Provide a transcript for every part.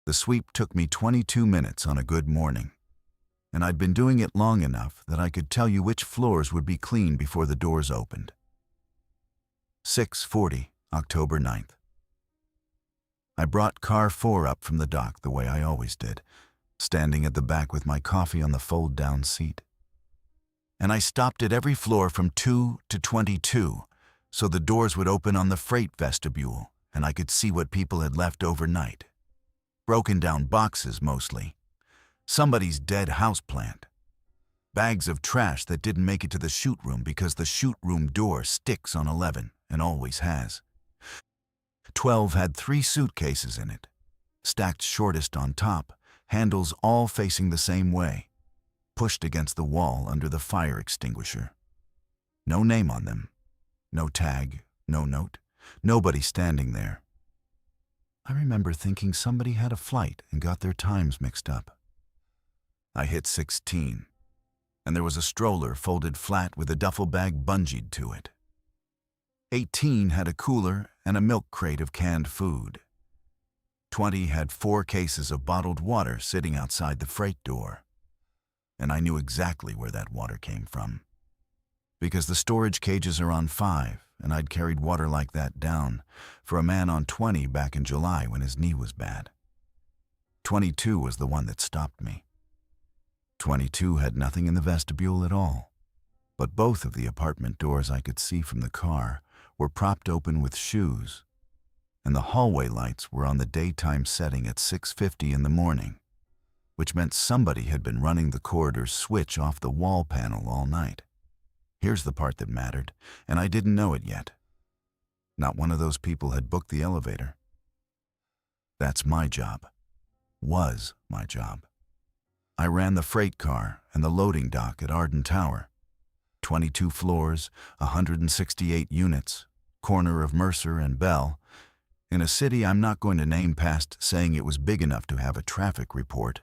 The sweep took me 22 minutes on a good morning, and I'd been doing it long enough that I could tell you which floors would be clean before the doors opened. 6:40, October 9th. I brought car 4 up from the dock the way I always did, standing at the back with my coffee on the fold-down seat. And I stopped at every floor from 2 to 22, so the doors would open on the freight vestibule, and I could see what people had left overnight. Broken down boxes, mostly. Somebody's dead houseplant. Bags of trash that didn't make it to the chute room because the chute room door sticks on 11, and always has. 12 had 3 suitcases in it, stacked shortest on top, handles all facing the same way, pushed against the wall under the fire extinguisher. No name on them, no tag, no note, nobody standing there. I remember thinking somebody had a flight and got their times mixed up. I hit 16, and there was a stroller folded flat with a duffel bag bungeed to it. 18 had a cooler and a milk crate of canned food. 20 had 4 cases of bottled water sitting outside the freight door. And I knew exactly where that water came from, because the storage cages are on 5, and I'd carried water like that down for a man on 20 back in July when his knee was bad. 22 was the one that stopped me. 22 had nothing in the vestibule at all, but both of the apartment doors I could see from the car were propped open with shoes, and the hallway lights were on the daytime setting at 6:50 in the morning, which meant somebody had been running the corridor's switch off the wall panel all night. Here's the part that mattered, and I didn't know it yet. Not one of those people had booked the elevator. That's my job. Was my job. I ran the freight car and the loading dock at Arden Tower. 22 floors, 168 units, corner of Mercer and Bell, in a city I'm not going to name past saying it was big enough to have a traffic report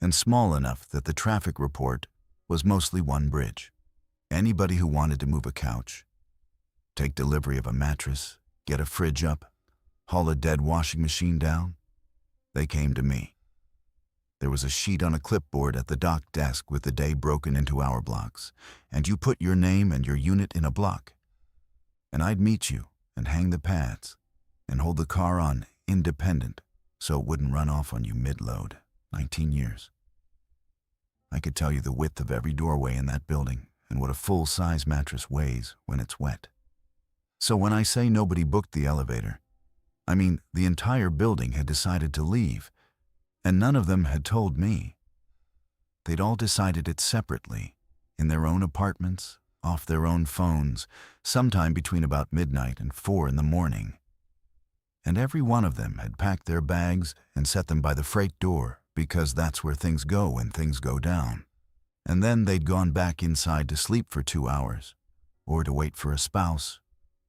and small enough that the traffic report was mostly one bridge. Anybody who wanted to move a couch, take delivery of a mattress, get a fridge up, haul a dead washing machine down, they came to me. There was a sheet on a clipboard at the dock desk with the day broken into hour blocks, and you put your name and your unit in a block. And I'd meet you and hang the pads and hold the car on independent so it wouldn't run off on you mid-load. 19 years. I could tell you the width of every doorway in that building and what a full-size mattress weighs when it's wet. So when I say nobody booked the elevator, I mean the entire building had decided to leave, and none of them had told me. They'd all decided it separately, in their own apartments, off their own phones, sometime between about midnight and 4 in the morning. And every one of them had packed their bags and set them by the freight door, because that's where things go when things go down. And then they'd gone back inside to sleep for 2 hours, or to wait for a spouse,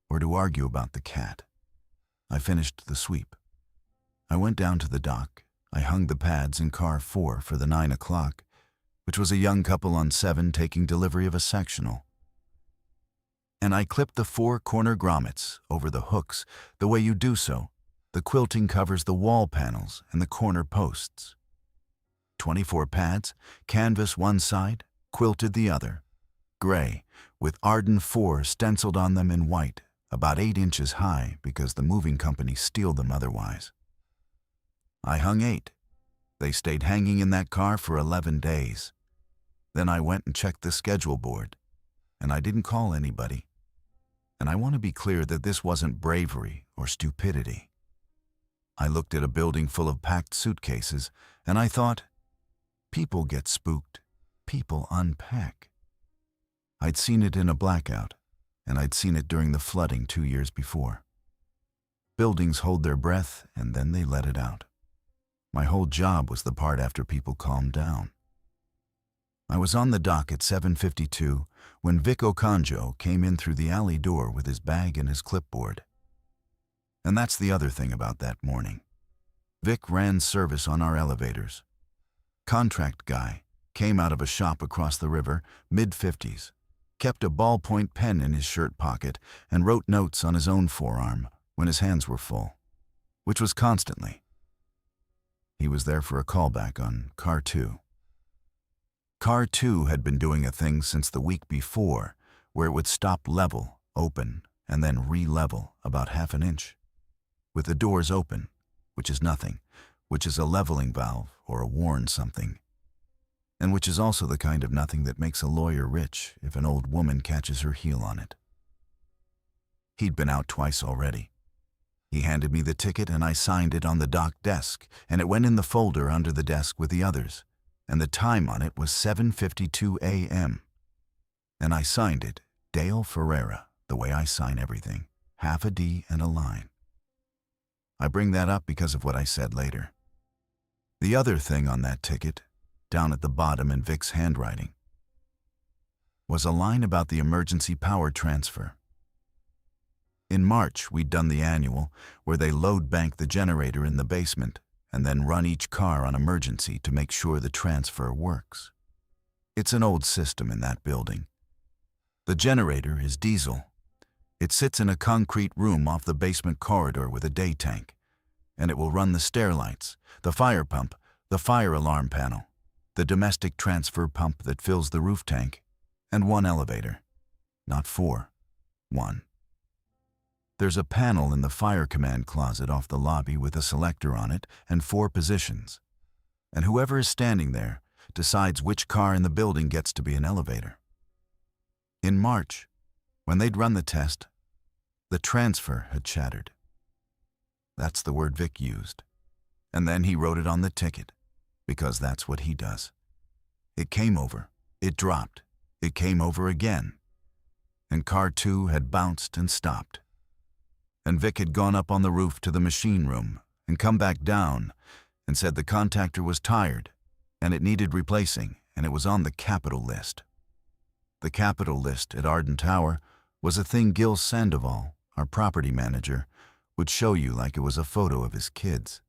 or to argue about the cat. I finished the sweep. I went down to the dock. I hung the pads in car 4 for the 9 o'clock, which was a young couple on 7 taking delivery of a sectional. And I clipped the 4 corner grommets over the hooks the way you do so. The quilting covers the wall panels and the corner posts. 24 pads, canvas one side, quilted the other. Gray, with Arden 4 stenciled on them in white, about 8 inches high because the moving company steal them otherwise. I hung 8. They stayed hanging in that car for 11 days. Then I went and checked the schedule board, and I didn't call anybody. And I want to be clear that this wasn't bravery or stupidity. I looked at a building full of packed suitcases, and I thought, people get spooked, people unpack. I'd seen it in a blackout, and I'd seen it during the flooding 2 years before. Buildings hold their breath, and then they let it out. My whole job was the part after people calmed down. I was on the dock at 7:52 when Vic Okonjo came in through the alley door with his bag and his clipboard. And that's the other thing about that morning. Vic ran service on our elevators. Contract guy, came out of a shop across the river, mid-50s, kept a ballpoint pen in his shirt pocket and wrote notes on his own forearm when his hands were full, which was constantly. He he was there for a callback on car 2. Car 2 had been doing a thing since the week before where it would stop level, open, and then re-level about half an inch, with the doors open, which is nothing, which is a leveling valve or a warn something, and which is also the kind of nothing that makes a lawyer rich if an old woman catches her heel on it. He'd been out twice already. He handed me the ticket and I signed it on the dock desk, and it went in the folder under the desk with the others, and the time on it was 7:52 a.m. And I signed it, Dale Ferreira, the way I sign everything, half a D and a line. I bring that up because of what I said later. The other thing on that ticket, down at the bottom in Vic's handwriting, was a line about the emergency power transfer. In March, we'd done the annual, where they load bank the generator in the basement and then run each car on emergency to make sure the transfer works. It's an old system in that building. The generator is diesel. It sits in a concrete room off the basement corridor with a day tank, and it will run the stair lights, the fire pump, the fire alarm panel, the domestic transfer pump that fills the roof tank, and one elevator. Not 4, 1. There's a panel in the fire command closet off the lobby with a selector on it and 4 positions, and whoever is standing there decides which car in the building gets to be an elevator. In March, when they'd run the test, the transfer had shattered. That's the word Vic used, and then he wrote it on the ticket, because that's what he does. It came over, it dropped, it came over again, and car 2 had bounced and stopped. And Vic had gone up on the roof to the machine room and come back down and said the contactor was tired and it needed replacing, and it was on the capital list. The capital list at Arden Tower was a thing Gil Sandoval, our property manager, would show you like it was a photo of his kids.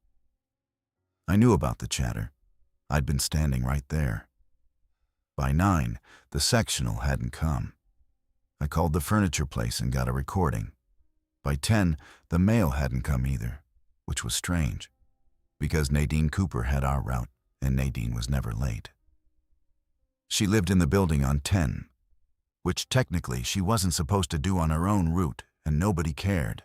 I knew about the chatter. I'd been standing right there. By 9, the sectional hadn't come. I called the furniture place and got a recording. By 10, the mail hadn't come either, which was strange, because Nadine Cooper had our route, and Nadine was never late. She lived in the building on 10, which technically she wasn't supposed to do on her own route, and nobody cared.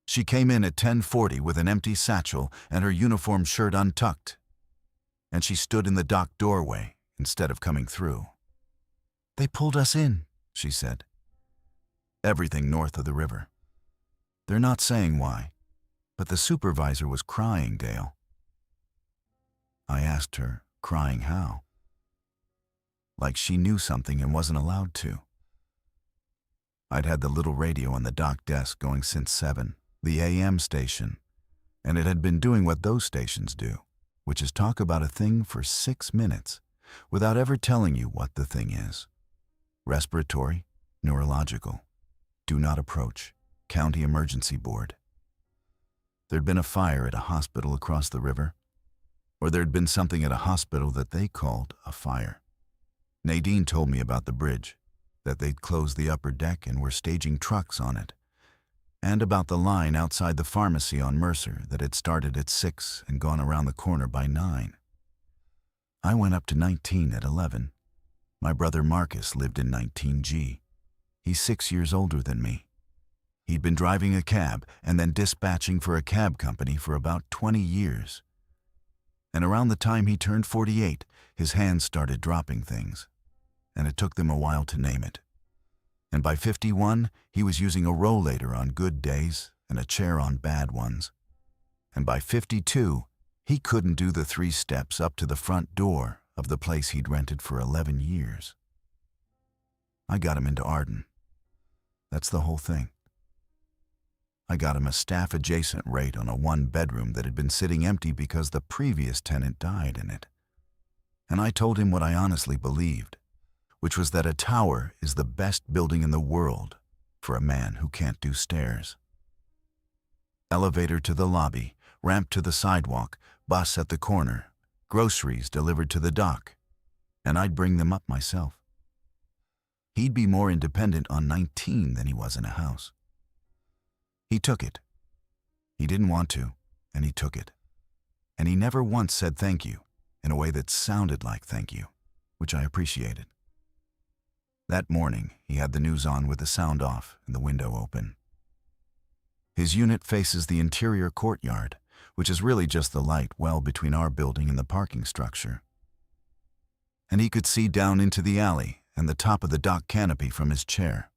She came in at 10:40 with an empty satchel and her uniform shirt untucked, and she stood in the dock doorway instead of coming through. "They pulled us in," she said. "Everything north of the river. They're not saying why, but the supervisor was crying, Dale." I asked her, crying how? Like she knew something and wasn't allowed to. I'd had the little radio on the dock desk going since 7, the AM station, and it had been doing what those stations do, which is talk about a thing for 6 minutes without ever telling you what the thing is. Respiratory, neurological, do not approach. County Emergency Board. There'd been a fire at a hospital across the river, or there'd been something at a hospital that they called a fire. Nadine told me about the bridge, that they'd closed the upper deck and were staging trucks on it, and about the line outside the pharmacy on Mercer that had started at 6 and gone around the corner by 9. I went up to 19 at 11. My brother Marcus lived in 19G. He's 6 years older than me. He'd been driving a cab and then dispatching for a cab company for about 20 years. And around the time he turned 48, his hands started dropping things, and it took them a while to name it. And by 51, he was using a rollator on good days and a chair on bad ones. And by 52, he couldn't do the 3 steps up to the front door of the place he'd rented for 11 years. I got him into Arden. That's the whole thing. I got him a staff-adjacent rate on a 1-bedroom that had been sitting empty because the previous tenant died in it. And I told him what I honestly believed, which was that a tower is the best building in the world for a man who can't do stairs. Elevator to the lobby, ramp to the sidewalk, bus at the corner, groceries delivered to the dock, and I'd bring them up myself. He'd be more independent on 19 than he was in a house. He took it. He didn't want to, and he took it. And he never once said thank you, in a way that sounded like thank you, which I appreciated. That morning, he had the news on with the sound off and the window open. His unit faces the interior courtyard, which is really just the light well between our building and the parking structure. And he could see down into the alley and the top of the dock canopy from his chair.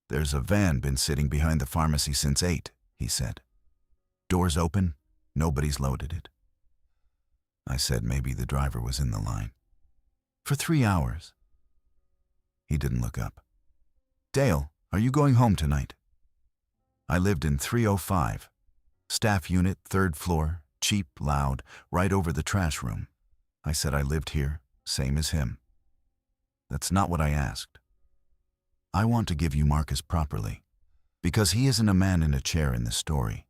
"There's a van been sitting behind the pharmacy since 8, he said. "Doors open, nobody's loaded it." I said maybe the driver was in the line. "For 3 hours." He didn't look up. "Dale, are you going home tonight?" I lived in 305. Staff unit, 3rd floor, cheap, loud, right over the trash room. I said I lived here, same as him. That's not what I asked. I want to give you Marcus properly, because he isn't a man in a chair in this story.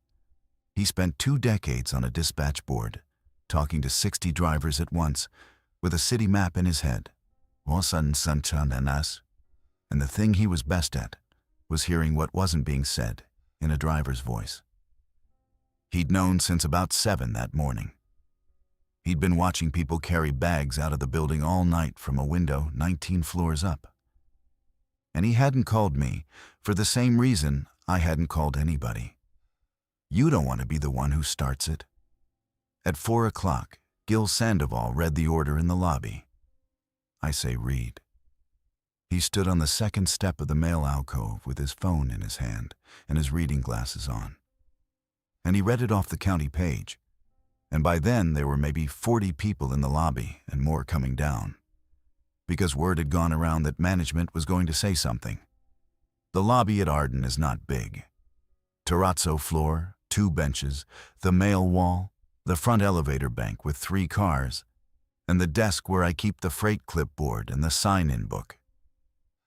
He spent 2 decades on a dispatch board, talking to 60 drivers at once, with a city map in his head. And the thing he was best at was hearing what wasn't being said in a driver's voice. He'd known since about 7 that morning. He'd been watching people carry bags out of the building all night from a window 19 floors up. And he hadn't called me for the same reason I hadn't called anybody. You don't want to be the one who starts it. At 4 o'clock, Gil Sandoval read the order in the lobby. I say read. He stood on the 2nd step of the mail alcove with his phone in his hand and his reading glasses on. And he read it off the county page. And by then there were maybe 40 people in the lobby and more coming down. Because word had gone around that management was going to say something. The lobby at Arden is not big. Terrazzo floor, 2 benches, the mail wall, the front elevator bank with 3 cars, and the desk where I keep the freight clipboard and the sign-in book.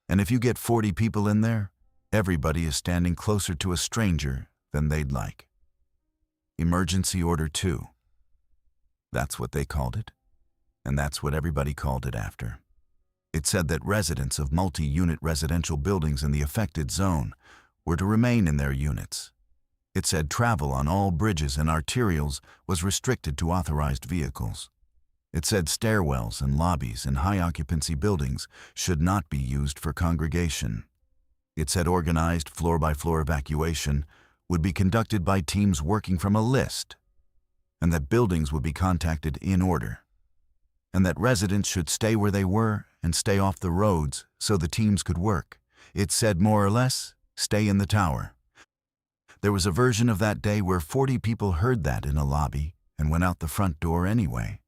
And if you get 40 people in there, everybody is standing closer to a stranger than they'd like. Emergency Order 2. That's what they called it, and that's what everybody called it after. It said that residents of multi-unit residential buildings in the affected zone were to remain in their units. It said travel on all bridges and arterials was restricted to authorized vehicles. It said stairwells and lobbies in high-occupancy buildings should not be used for congregation. It said organized floor-by-floor evacuation would be conducted by teams working from a list, and that buildings would be contacted in order, and that residents should stay where they were and stay off the roads so the teams could work. It said more or less, stay in the tower. There was a version of that day where 40 people heard that in a lobby and went out the front door anyway.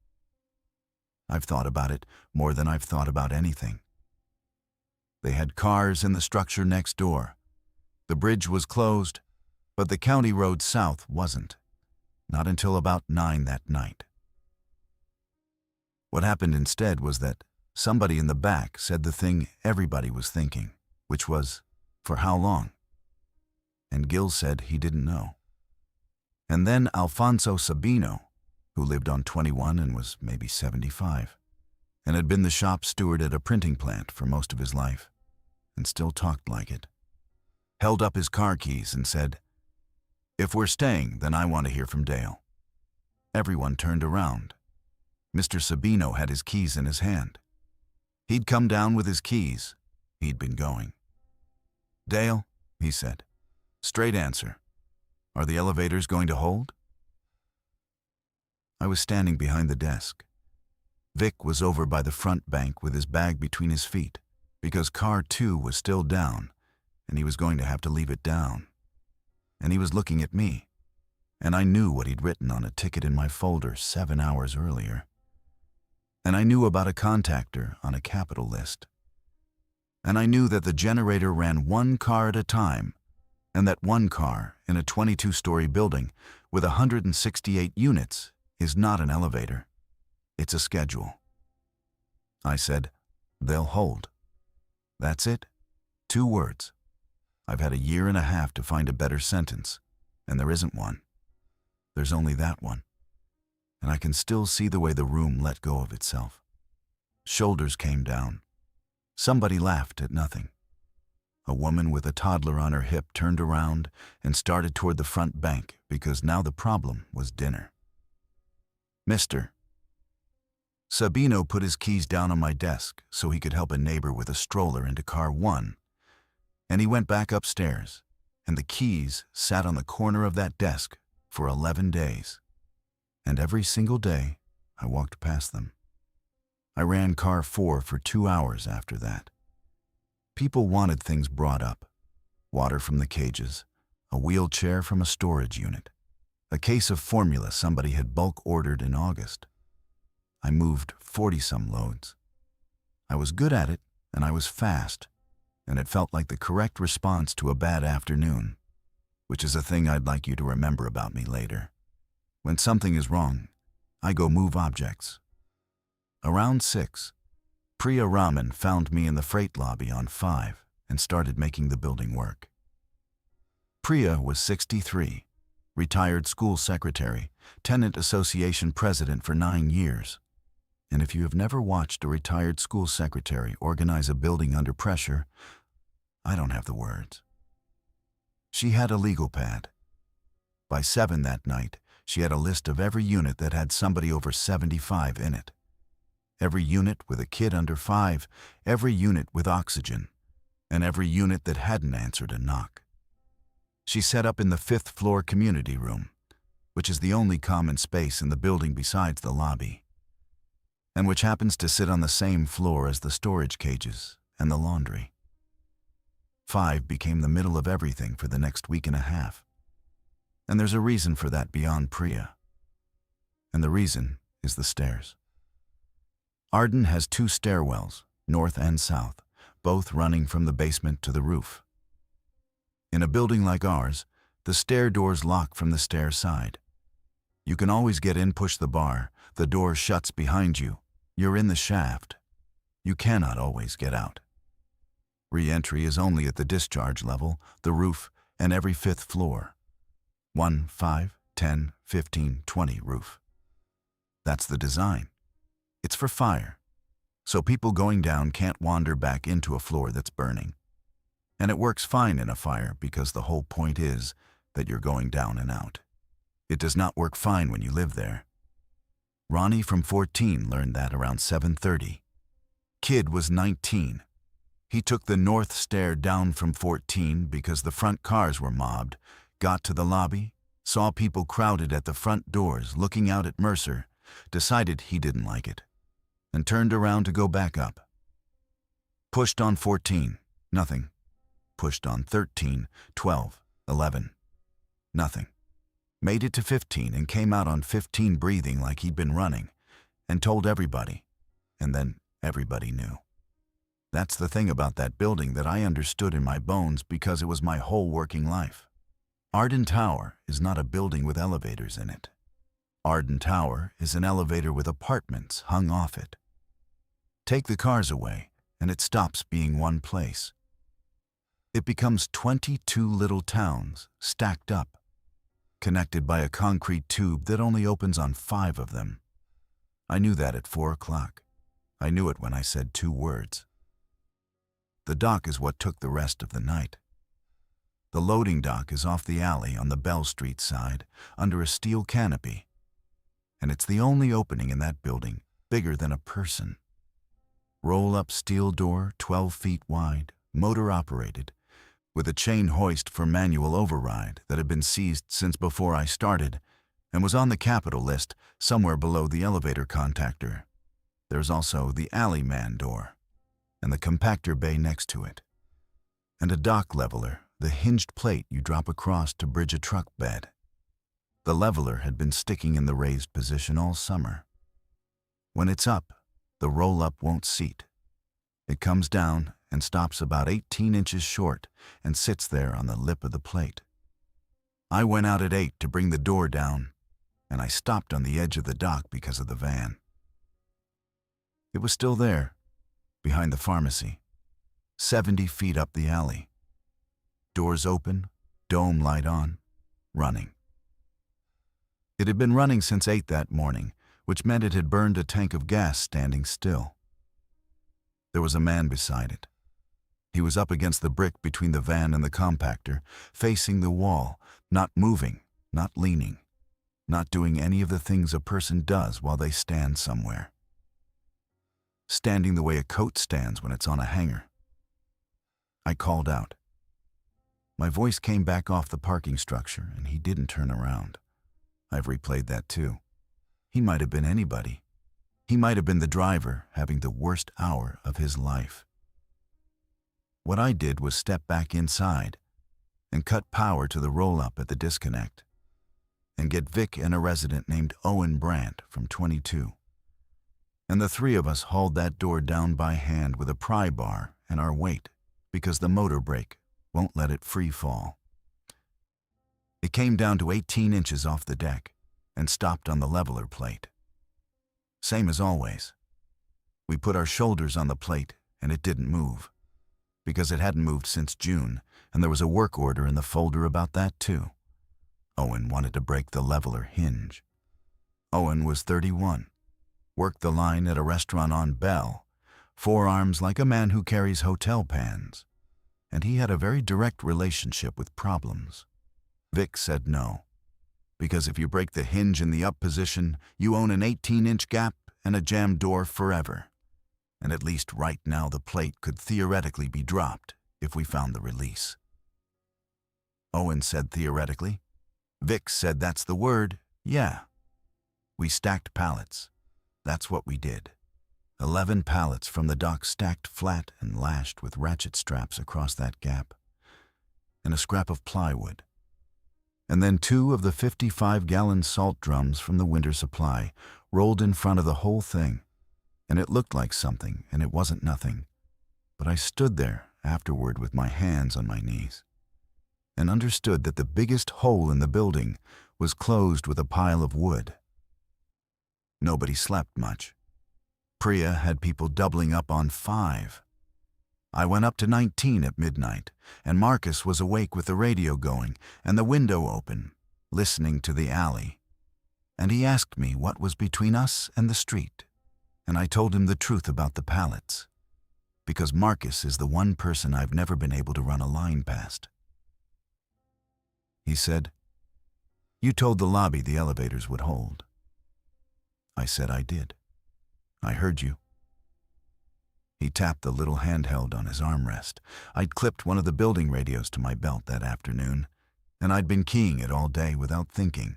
I've thought about it more than I've thought about anything. They had cars in the structure next door. The bridge was closed, but the county road south wasn't. Not until about 9 that night. What happened instead was that somebody in the back said the thing everybody was thinking, which was, for how long? And Gil said he didn't know. And then Alfonso Sabino, who lived on 21 and was maybe 75, and had been the shop steward at a printing plant for most of his life, and still talked like it, held up his car keys and said, "If we're staying, then I want to hear from Dale." Everyone turned around. Mr. Sabino had his keys in his hand. He'd come down with his keys. He'd been going. "Dale," he said, "straight answer. Are the elevators going to hold?" I was standing behind the desk. Vic was over by the front bank with his bag between his feet, because car 2 was still down, and he was going to have to leave it down. And he was looking at me, and I knew what he'd written on a ticket in my folder 7 hours earlier. And I knew about a contactor on a capital list. And I knew that the generator ran 1 car at a time, and that 1 car in a 22-story building with 168 units is not an elevator. It's a schedule. I said, "They'll hold." That's it. 2 words. I've had a year and a half to find a better sentence, and there isn't one. There's only that one. And I can still see the way the room let go of itself. Shoulders came down. Somebody laughed at nothing. A woman with a toddler on her hip turned around and started toward the front bank because now the problem was dinner. Mr. Sabino put his keys down on my desk so he could help a neighbor with a stroller into car 1, and he went back upstairs, and the keys sat on the corner of that desk for 11 days. And every single day, I walked past them. I ran car 4 for 2 hours after that. People wanted things brought up. Water from the cages, a wheelchair from a storage unit, a case of formula somebody had bulk ordered in August. I moved 40-some loads. I was good at it, and I was fast, and it felt like the correct response to a bad afternoon, which is a thing I'd like you to remember about me later. When something is wrong, I go move objects. Around 6, Priya Raman found me in the freight lobby on 5 and started making the building work. Priya was 63, retired school secretary, tenant association president for 9 years. And if you have never watched a retired school secretary organize a building under pressure, I don't have the words. She had a legal pad. By 7 that night, she had a list of every unit that had somebody over 75 in it. Every unit with a kid under 5, every unit with oxygen, and every unit that hadn't answered a knock. She set up in the 5th floor community room, which is the only common space in the building besides the lobby, and which happens to sit on the same floor as the storage cages and the laundry. 5 became the middle of everything for the next week and a half. And there's a reason for that beyond Priya. And the reason is the stairs. Arden has 2 stairwells, north and south, both running from the basement to the roof. In a building like ours, the stair doors lock from the stair side. You can always get in, push the bar, the door shuts behind you, you're in the shaft. You cannot always get out. Re-entry is only at the discharge level, the roof, and every 5th floor. 1, 5, 10, 15, 20 roof. That's the design. It's for fire, so people going down can't wander back into a floor that's burning. And it works fine in a fire because the whole point is that you're going down and out. It does not work fine when you live there. Ronnie from 14 learned that around 7:30. Kid was 19. He took the north stair down from 14 because the front cars were mobbed, got to the lobby, saw people crowded at the front doors looking out at Mercer, decided he didn't like it, and turned around to go back up. Pushed on 14, nothing. Pushed on 13, 12, 11, nothing. Made it to 15 and came out on 15 breathing like he'd been running, and told everybody, and then everybody knew. That's the thing about that building that I understood in my bones because it was my whole working life. Arden Tower is not a building with elevators in it. Arden Tower is an elevator with apartments hung off it. Take the cars away, and it stops being one place. It becomes 22 little towns stacked up, connected by a concrete tube that only opens on 5 of them. I knew that at 4 o'clock. I knew it when I said 2 words. The dock is what took the rest of the night. The loading dock is off the alley on the Bell Street side, under a steel canopy. And it's the only opening in that building bigger than a person. Roll-up steel door, 12 feet wide, motor-operated, with a chain hoist for manual override that had been seized since before I started and was on the capital list somewhere below the elevator contactor. There's also the alley man door and the compactor bay next to it, and a dock leveler, the hinged plate you drop across to bridge a truck bed. The leveler had been sticking in the raised position all summer. When it's up, the roll-up won't seat. It comes down and stops about 18 inches short and sits there on the lip of the plate. I went out at 8 to bring the door down, and I stopped on the edge of the dock because of the van. It was still there, behind the pharmacy, 70 feet up the alley. Doors open, dome light on, running. It had been running since 8 that morning, which meant it had burned a tank of gas standing still. There was a man beside it. He was up against the brick between the van and the compactor, facing the wall, not moving, not leaning, not doing any of the things a person does while they stand somewhere. Standing the way a coat stands when it's on a hanger. I called out. My voice came back off the parking structure, and he didn't turn around. I've replayed that too. He might have been anybody. He might have been the driver having the worst hour of his life. What I did was step back inside and cut power to the roll-up at the disconnect and get Vic and a resident named Owen Brandt from 22. And the three of us hauled that door down by hand with a pry bar and our weight because the motor brake won't let it free fall. It came down to 18 inches off the deck and stopped on the leveler plate. Same as always. We put our shoulders on the plate and it didn't move because it hadn't moved since June, and there was a work order in the folder about that too. Owen wanted to break the leveler hinge. Owen was 31, worked the line at a restaurant on Bell, forearms like a man who carries hotel pans, and he had a very direct relationship with problems. Vic said no, because if you break the hinge in the up position, you own an 18-inch gap and a jammed door forever. And at least right now the plate could theoretically be dropped if we found the release. Owen said theoretically. Vic said that's the word, yeah. We stacked pallets. That's what we did. 11 pallets from the dock stacked flat and lashed with ratchet straps across that gap. And a scrap of plywood. And then 2 of the 55-gallon salt drums from the winter supply rolled in front of the whole thing. And it looked like something, and it wasn't nothing. But I stood there afterward with my hands on my knees and understood that the biggest hole in the building was closed with a pile of wood. Nobody slept much. Priya had people doubling up on 5. I went up to 19 at midnight, and Marcus was awake with the radio going and the window open, listening to the alley. And he asked me what was between us and the street. And I told him the truth about the pallets, because Marcus is the one person I've never been able to run a line past. He said, "You told the lobby the elevators would hold." I said I did. I heard you. He tapped the little handheld on his armrest. I'd clipped one of the building radios to my belt that afternoon, and I'd been keying it all day without thinking,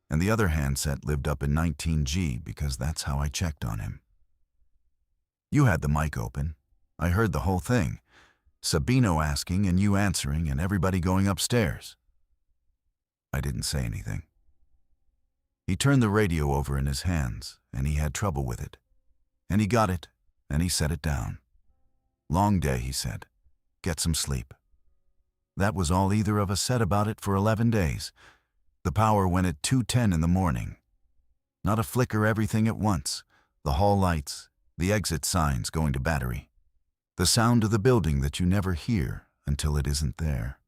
and the other handset lived up in 19G because that's how I checked on him. You had the mic open. I heard the whole thing. Sabino asking and you answering and everybody going upstairs. I didn't say anything. He turned the radio over in his hands, and he had trouble with it. And he got it, and he set it down. Long day, he said. Get some sleep. That was all either of us said about it for 11 days. The power went at 2:10 in the morning. Not a flicker, everything at once. The hall lights, the exit signs going to battery. The sound of the building that you never hear until it isn't there.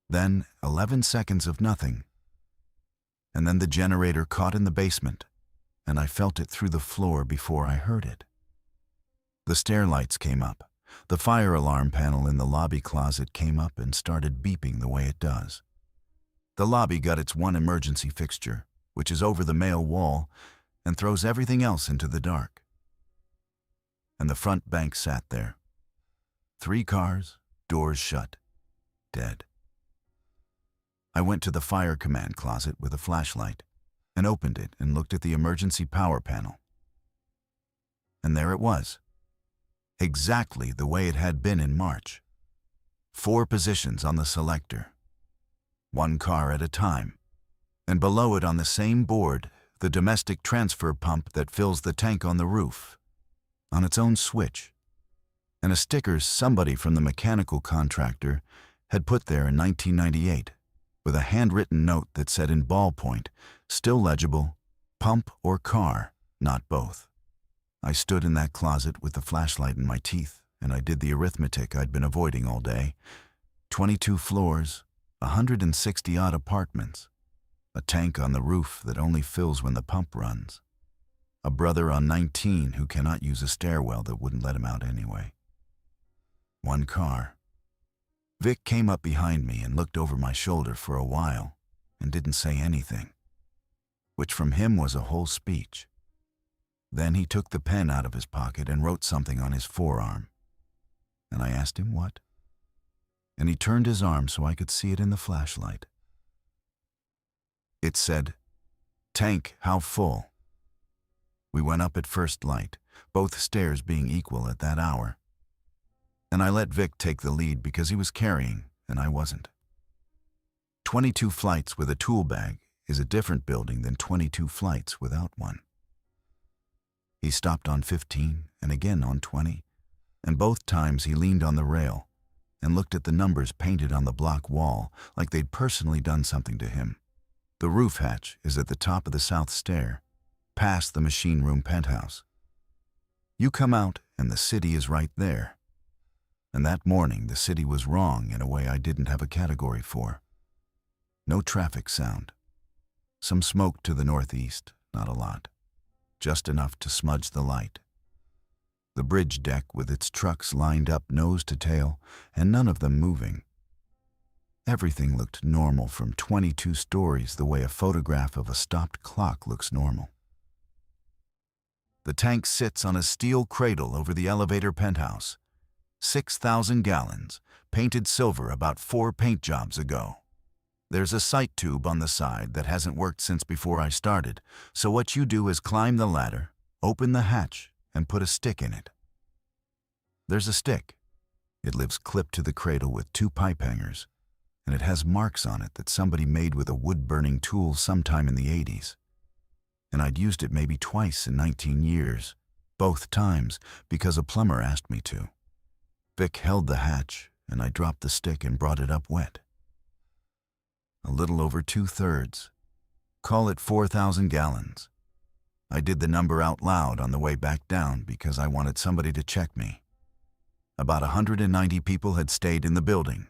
Then 11 seconds of nothing. And then the generator caught in the basement, and I felt it through the floor before I heard it. The stair lights came up. The fire alarm panel in the lobby closet came up and started beeping the way it does. The lobby got its one emergency fixture, which is over the male wall, and throws everything else into the dark. And the front bank sat there. 3 cars, doors shut, dead. I went to the fire command closet with a flashlight and opened it and looked at the emergency power panel. And there it was, exactly the way it had been in March. 4 positions on the selector, 1 car at a time, and below it on the same board, the domestic transfer pump that fills the tank on the roof, on its own switch, and a sticker somebody from the mechanical contractor had put there in 1998 with a handwritten note that said in ballpoint, still legible, pump or car, not both. I stood in that closet with the flashlight in my teeth, and I did the arithmetic I'd been avoiding all day. 22 floors, 160-odd apartments, a tank on the roof that only fills when the pump runs, a brother on 19 who cannot use a stairwell that wouldn't let him out anyway. 1 car. Vic came up behind me and looked over my shoulder for a while and didn't say anything. which from him was a whole speech. Then he took the pen out of his pocket and wrote something on his forearm. And I asked him what? And he turned his arm so I could see it in the flashlight. It said, "Tank, how full?" We went up at first light, both stairs being equal at that hour. And I let Vic take the lead because he was carrying and I wasn't. 22 flights with a tool bag is a different building than 22 flights without one. He stopped on 15 and again on 20, and both times he leaned on the rail and looked at the numbers painted on the block wall like they'd personally done something to him. The roof hatch is at the top of the south stair, past the machine room penthouse. You come out and the city is right there. And that morning the city was wrong in a way I didn't have a category for. No traffic sound. Some smoke to the northeast, not a lot. Just enough to smudge the light. The bridge deck with its trucks lined up nose to tail, and none of them moving. Everything looked normal from 22 stories the way a photograph of a stopped clock looks normal. The tank sits on a steel cradle over the elevator penthouse. 6,000 gallons, painted silver about 4 paint jobs ago. There's a sight tube on the side that hasn't worked since before I started, so what you do is climb the ladder, open the hatch, and put a stick in it. There's a stick. It lives clipped to the cradle with 2 pipe hangers, and it has marks on it that somebody made with a wood-burning tool sometime in the 80s. And I'd used it maybe twice in 19 years, both times because a plumber asked me to. Vic held the hatch, and I dropped the stick and brought it up wet. A little over 2/3. Call it 4,000 gallons. I did the number out loud on the way back down because I wanted somebody to check me. About 190 people had stayed in the building.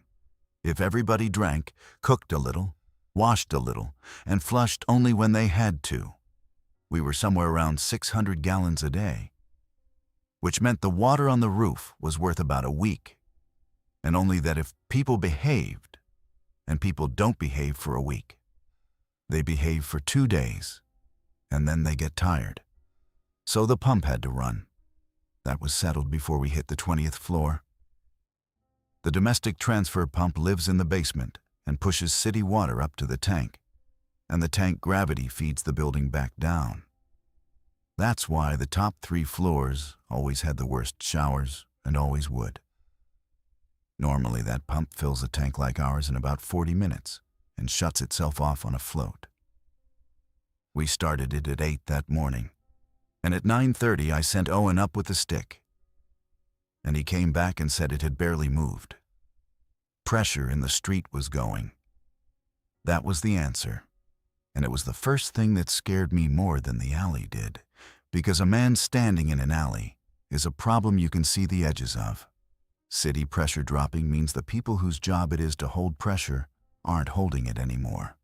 If everybody drank, cooked a little, washed a little, and flushed only when they had to, we were somewhere around 600 gallons a day, which meant the water on the roof was worth about a week, and only that if people behaved, and people don't behave for a week. They behave for 2 days, and then they get tired. So the pump had to run. That was settled before we hit the 20th floor. The domestic transfer pump lives in the basement and pushes city water up to the tank, and the tank gravity feeds the building back down. That's why the top 3 floors always had the worst showers and always would. Normally that pump fills a tank like ours in about 40 minutes and shuts itself off on a float. We started it at 8 that morning, and at 9:30 I sent Owen up with the stick. And he came back and said it had barely moved. Pressure in the street was going. That was the answer, and it was the first thing that scared me more than the alley did, because a man standing in an alley is a problem you can see the edges of. City pressure dropping means the people whose job it is to hold pressure aren't holding it anymore.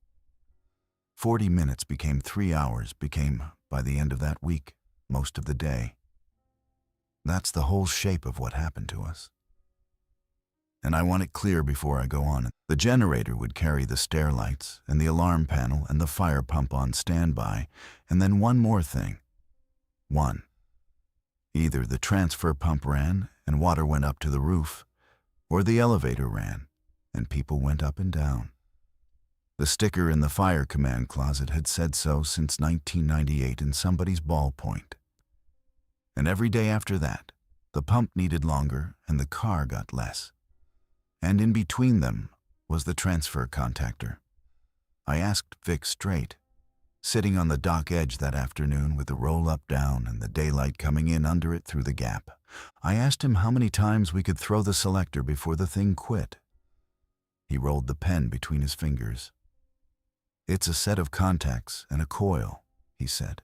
40 minutes became 3 hours, became, by the end of that week, most of the day. That's the whole shape of what happened to us. And I want it clear before I go on. The generator would carry the stair lights and the alarm panel and the fire pump on standby, and then one more thing. Either the transfer pump ran and water went up to the roof, or the elevator ran and people went up and down. The sticker in the fire command closet had said so since 1998 in somebody's ballpoint. And every day after that, the pump needed longer and the car got less. And in between them was the transfer contactor. I asked Vic straight, sitting on the dock edge that afternoon with the roll-up down and the daylight coming in under it through the gap. I asked him how many times we could throw the selector before the thing quit. He rolled the pen between his fingers. "It's a set of contacts and a coil," he said.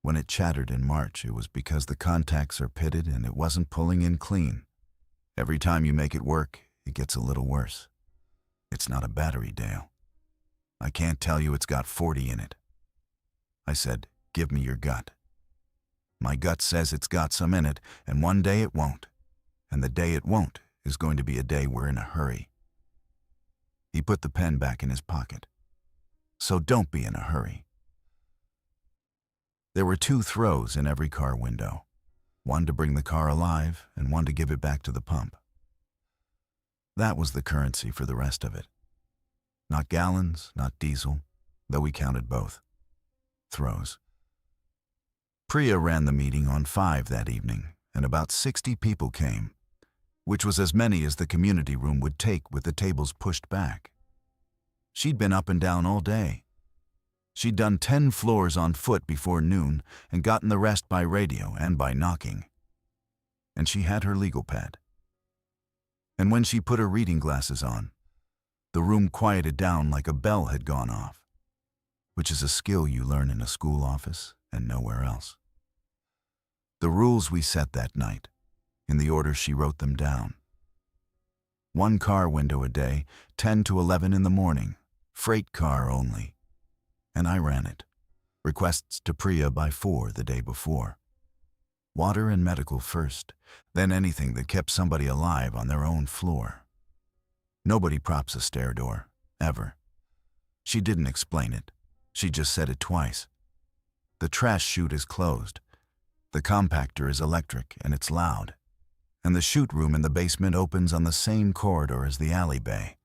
When it chattered in March, it was because the contacts are pitted and it wasn't pulling in clean. Every time you make it work, it gets a little worse. It's not a battery, Dale. I can't tell you it's got 40 in it. I said, "Give me your gut." My gut says it's got some in it, and one day it won't. And the day it won't is going to be a day we're in a hurry. He put the pen back in his pocket. "So don't be in a hurry. There were 2 throws in every car window, one to bring the car alive and one to give it back to the pump. That was the currency for the rest of it. Not gallons, not diesel, though we counted both. Throws. Priya ran the meeting on 5 that evening, and about 60 people came, which was as many as the community room would take with the tables pushed back. She'd been up and down all day. She'd done 10 floors on foot before noon and gotten the rest by radio and by knocking. And she had her legal pad. And when she put her reading glasses on, the room quieted down like a bell had gone off, which is a skill you learn in a school office and nowhere else. The rules we set that night, in the order she wrote them down. 1 car window a day, 10 to 11 in the morning, freight car only. And I ran it. Requests to Priya by 4 the day before. Water and medical first, then anything that kept somebody alive on their own floor. Nobody props a stair door, ever. She didn't explain it. She just said it twice. The trash chute is closed. The compactor is electric and it's loud. And the chute room in the basement opens on the same corridor as the alley bay.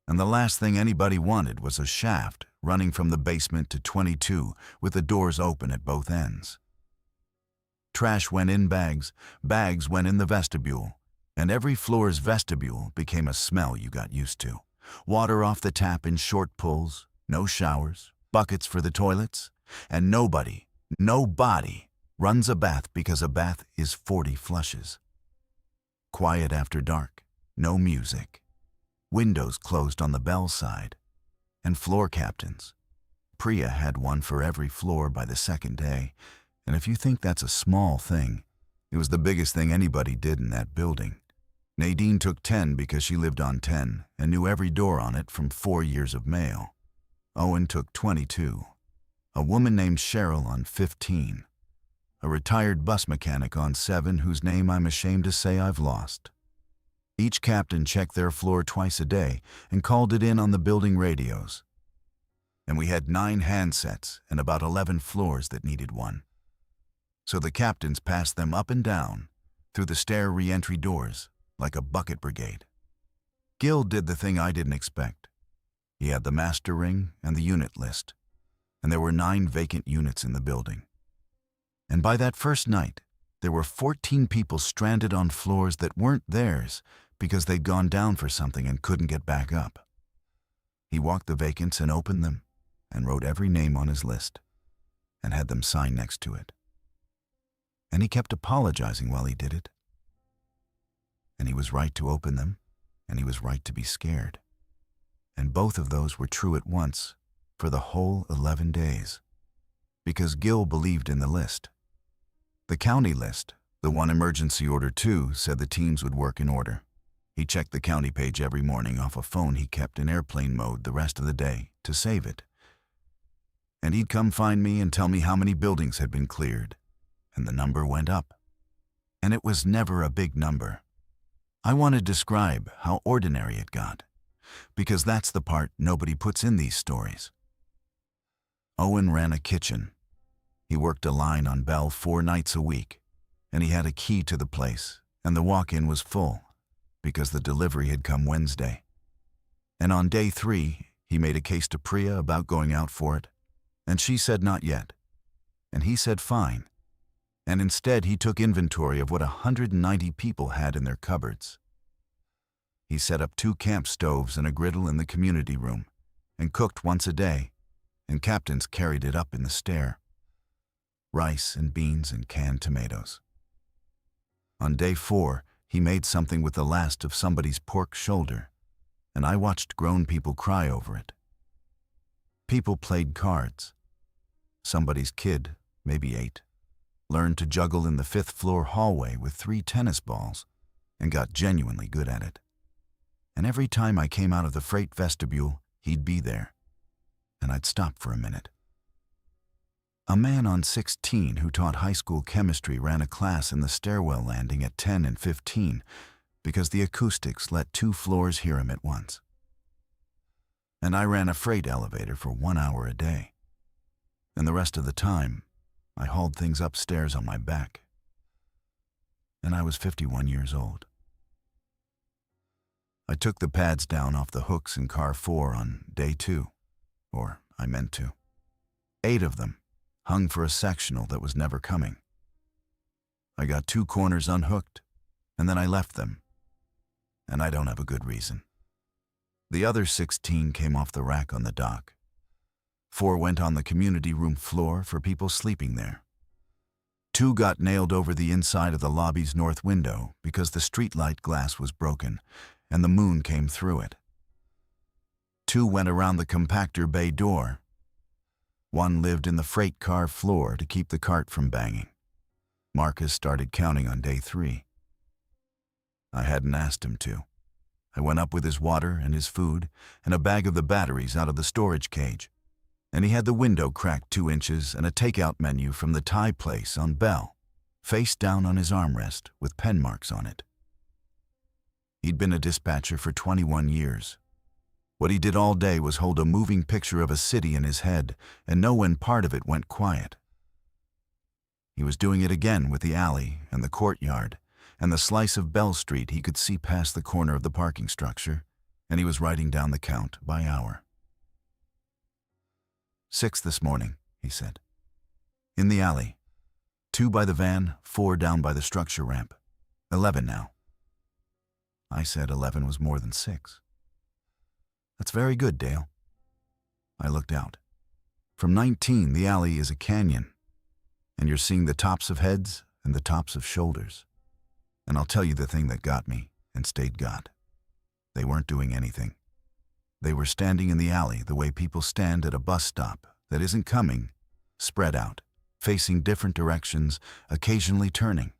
And the last thing anybody wanted was a shaft running from the basement to 22 with the doors open at both ends. Trash went in bags, bags went in the vestibule, and every floor's vestibule became a smell you got used to. Water off the tap in short pulls, no showers, buckets for the toilets, and nobody runs a bath because a bath is 40 flushes. Quiet after dark, no music. Windows closed on the bell side. And floor captains. Priya had one for every floor by the second day, and if you think that's a small thing, it was the biggest thing anybody did in that building. Nadine took 10 because she lived on 10 and knew every door on it from 4 years of mail. Owen took 22. A woman named Cheryl on 15. A retired bus mechanic on 7 whose name I'm ashamed to say I've lost. Each captain checked their floor twice a day and called it in on the building radios. And we had 9 handsets and about 11 floors that needed one. So the captains passed them up and down through the stair re-entry doors like a bucket brigade. Gil did the thing I didn't expect. He had the master ring and the unit list, and there were 9 vacant units in the building. And by that first night, there were 14 people stranded on floors that weren't theirs because they'd gone down for something and couldn't get back up. He walked the vacants and opened them and wrote every name on his list and had them sign next to it. And he kept apologizing while he did it. And he was right to open them, and he was right to be scared. And both of those were true at once for the whole 11 days, because Gil believed in the list. The county list, the one emergency order 2, said the teams would work in order. He checked the county page every morning off a phone he kept in airplane mode the rest of the day to save it. And he'd come find me and tell me how many buildings had been cleared, and the number went up. And it was never a big number. I want to describe how ordinary it got, because that's the part nobody puts in these stories. Owen ran a kitchen. He worked a line on Bell 4 nights a week, and he had a key to the place, and the walk-in was full, because the delivery had come Wednesday. And on day 3, he made a case to Priya about going out for it, and she said not yet, and he said fine, and instead he took inventory of what 190 people had in their cupboards. He set up 2 camp stoves and a griddle in the community room, and cooked once a day, and captains carried it up in the stair. Rice and beans and canned tomatoes. On day 4, he made something with the last of somebody's pork shoulder, and I watched grown people cry over it. People played cards. Somebody's kid, maybe 8, learned to juggle in the 5th floor hallway with 3 tennis balls and got genuinely good at it. And every time I came out of the freight vestibule, he'd be there, and I'd stop for a minute. A man on 16 who taught high school chemistry ran a class in the stairwell landing at 10 and 15 because the acoustics let 2 floors hear him at once. And I ran a freight elevator for 1 hour a day. And the rest of the time, I hauled things upstairs on my back. And I was 51 years old. I took the pads down off the hooks in car 4 on day 2, or I meant to. 8 of them, hung for a sectional that was never coming. I got 2 corners unhooked, and then I left them. And I don't have a good reason. The other 16 came off the rack on the dock. 4 went on the community room floor for people sleeping there. 2 got nailed over the inside of the lobby's north window because the streetlight glass was broken and the moon came through it. 2 went around the compactor bay door. 1 lived in the freight car floor to keep the cart from banging. Marcus started counting on day 3. I hadn't asked him to. I went up with his water and his food and a bag of the batteries out of the storage cage, and he had the window cracked 2 inches and a takeout menu from the Thai place on Bell, face down on his armrest with pen marks on it. He'd been a dispatcher for 21 years. What he did all day was hold a moving picture of a city in his head and know when part of it went quiet. He was doing it again with the alley and the courtyard and the slice of Bell Street he could see past the corner of the parking structure, and he was writing down the count by hour. 6 this morning, he said. In the alley. 2 by the van, 4 down by the structure ramp. 11 now. I said 11 was more than 6. That's very good, Dale. I looked out. From 19, the alley is a canyon, and you're seeing the tops of heads and the tops of shoulders. And I'll tell you the thing that got me and stayed got. They weren't doing anything. They were standing in the alley the way people stand at a bus stop that isn't coming, spread out, facing different directions, occasionally turning.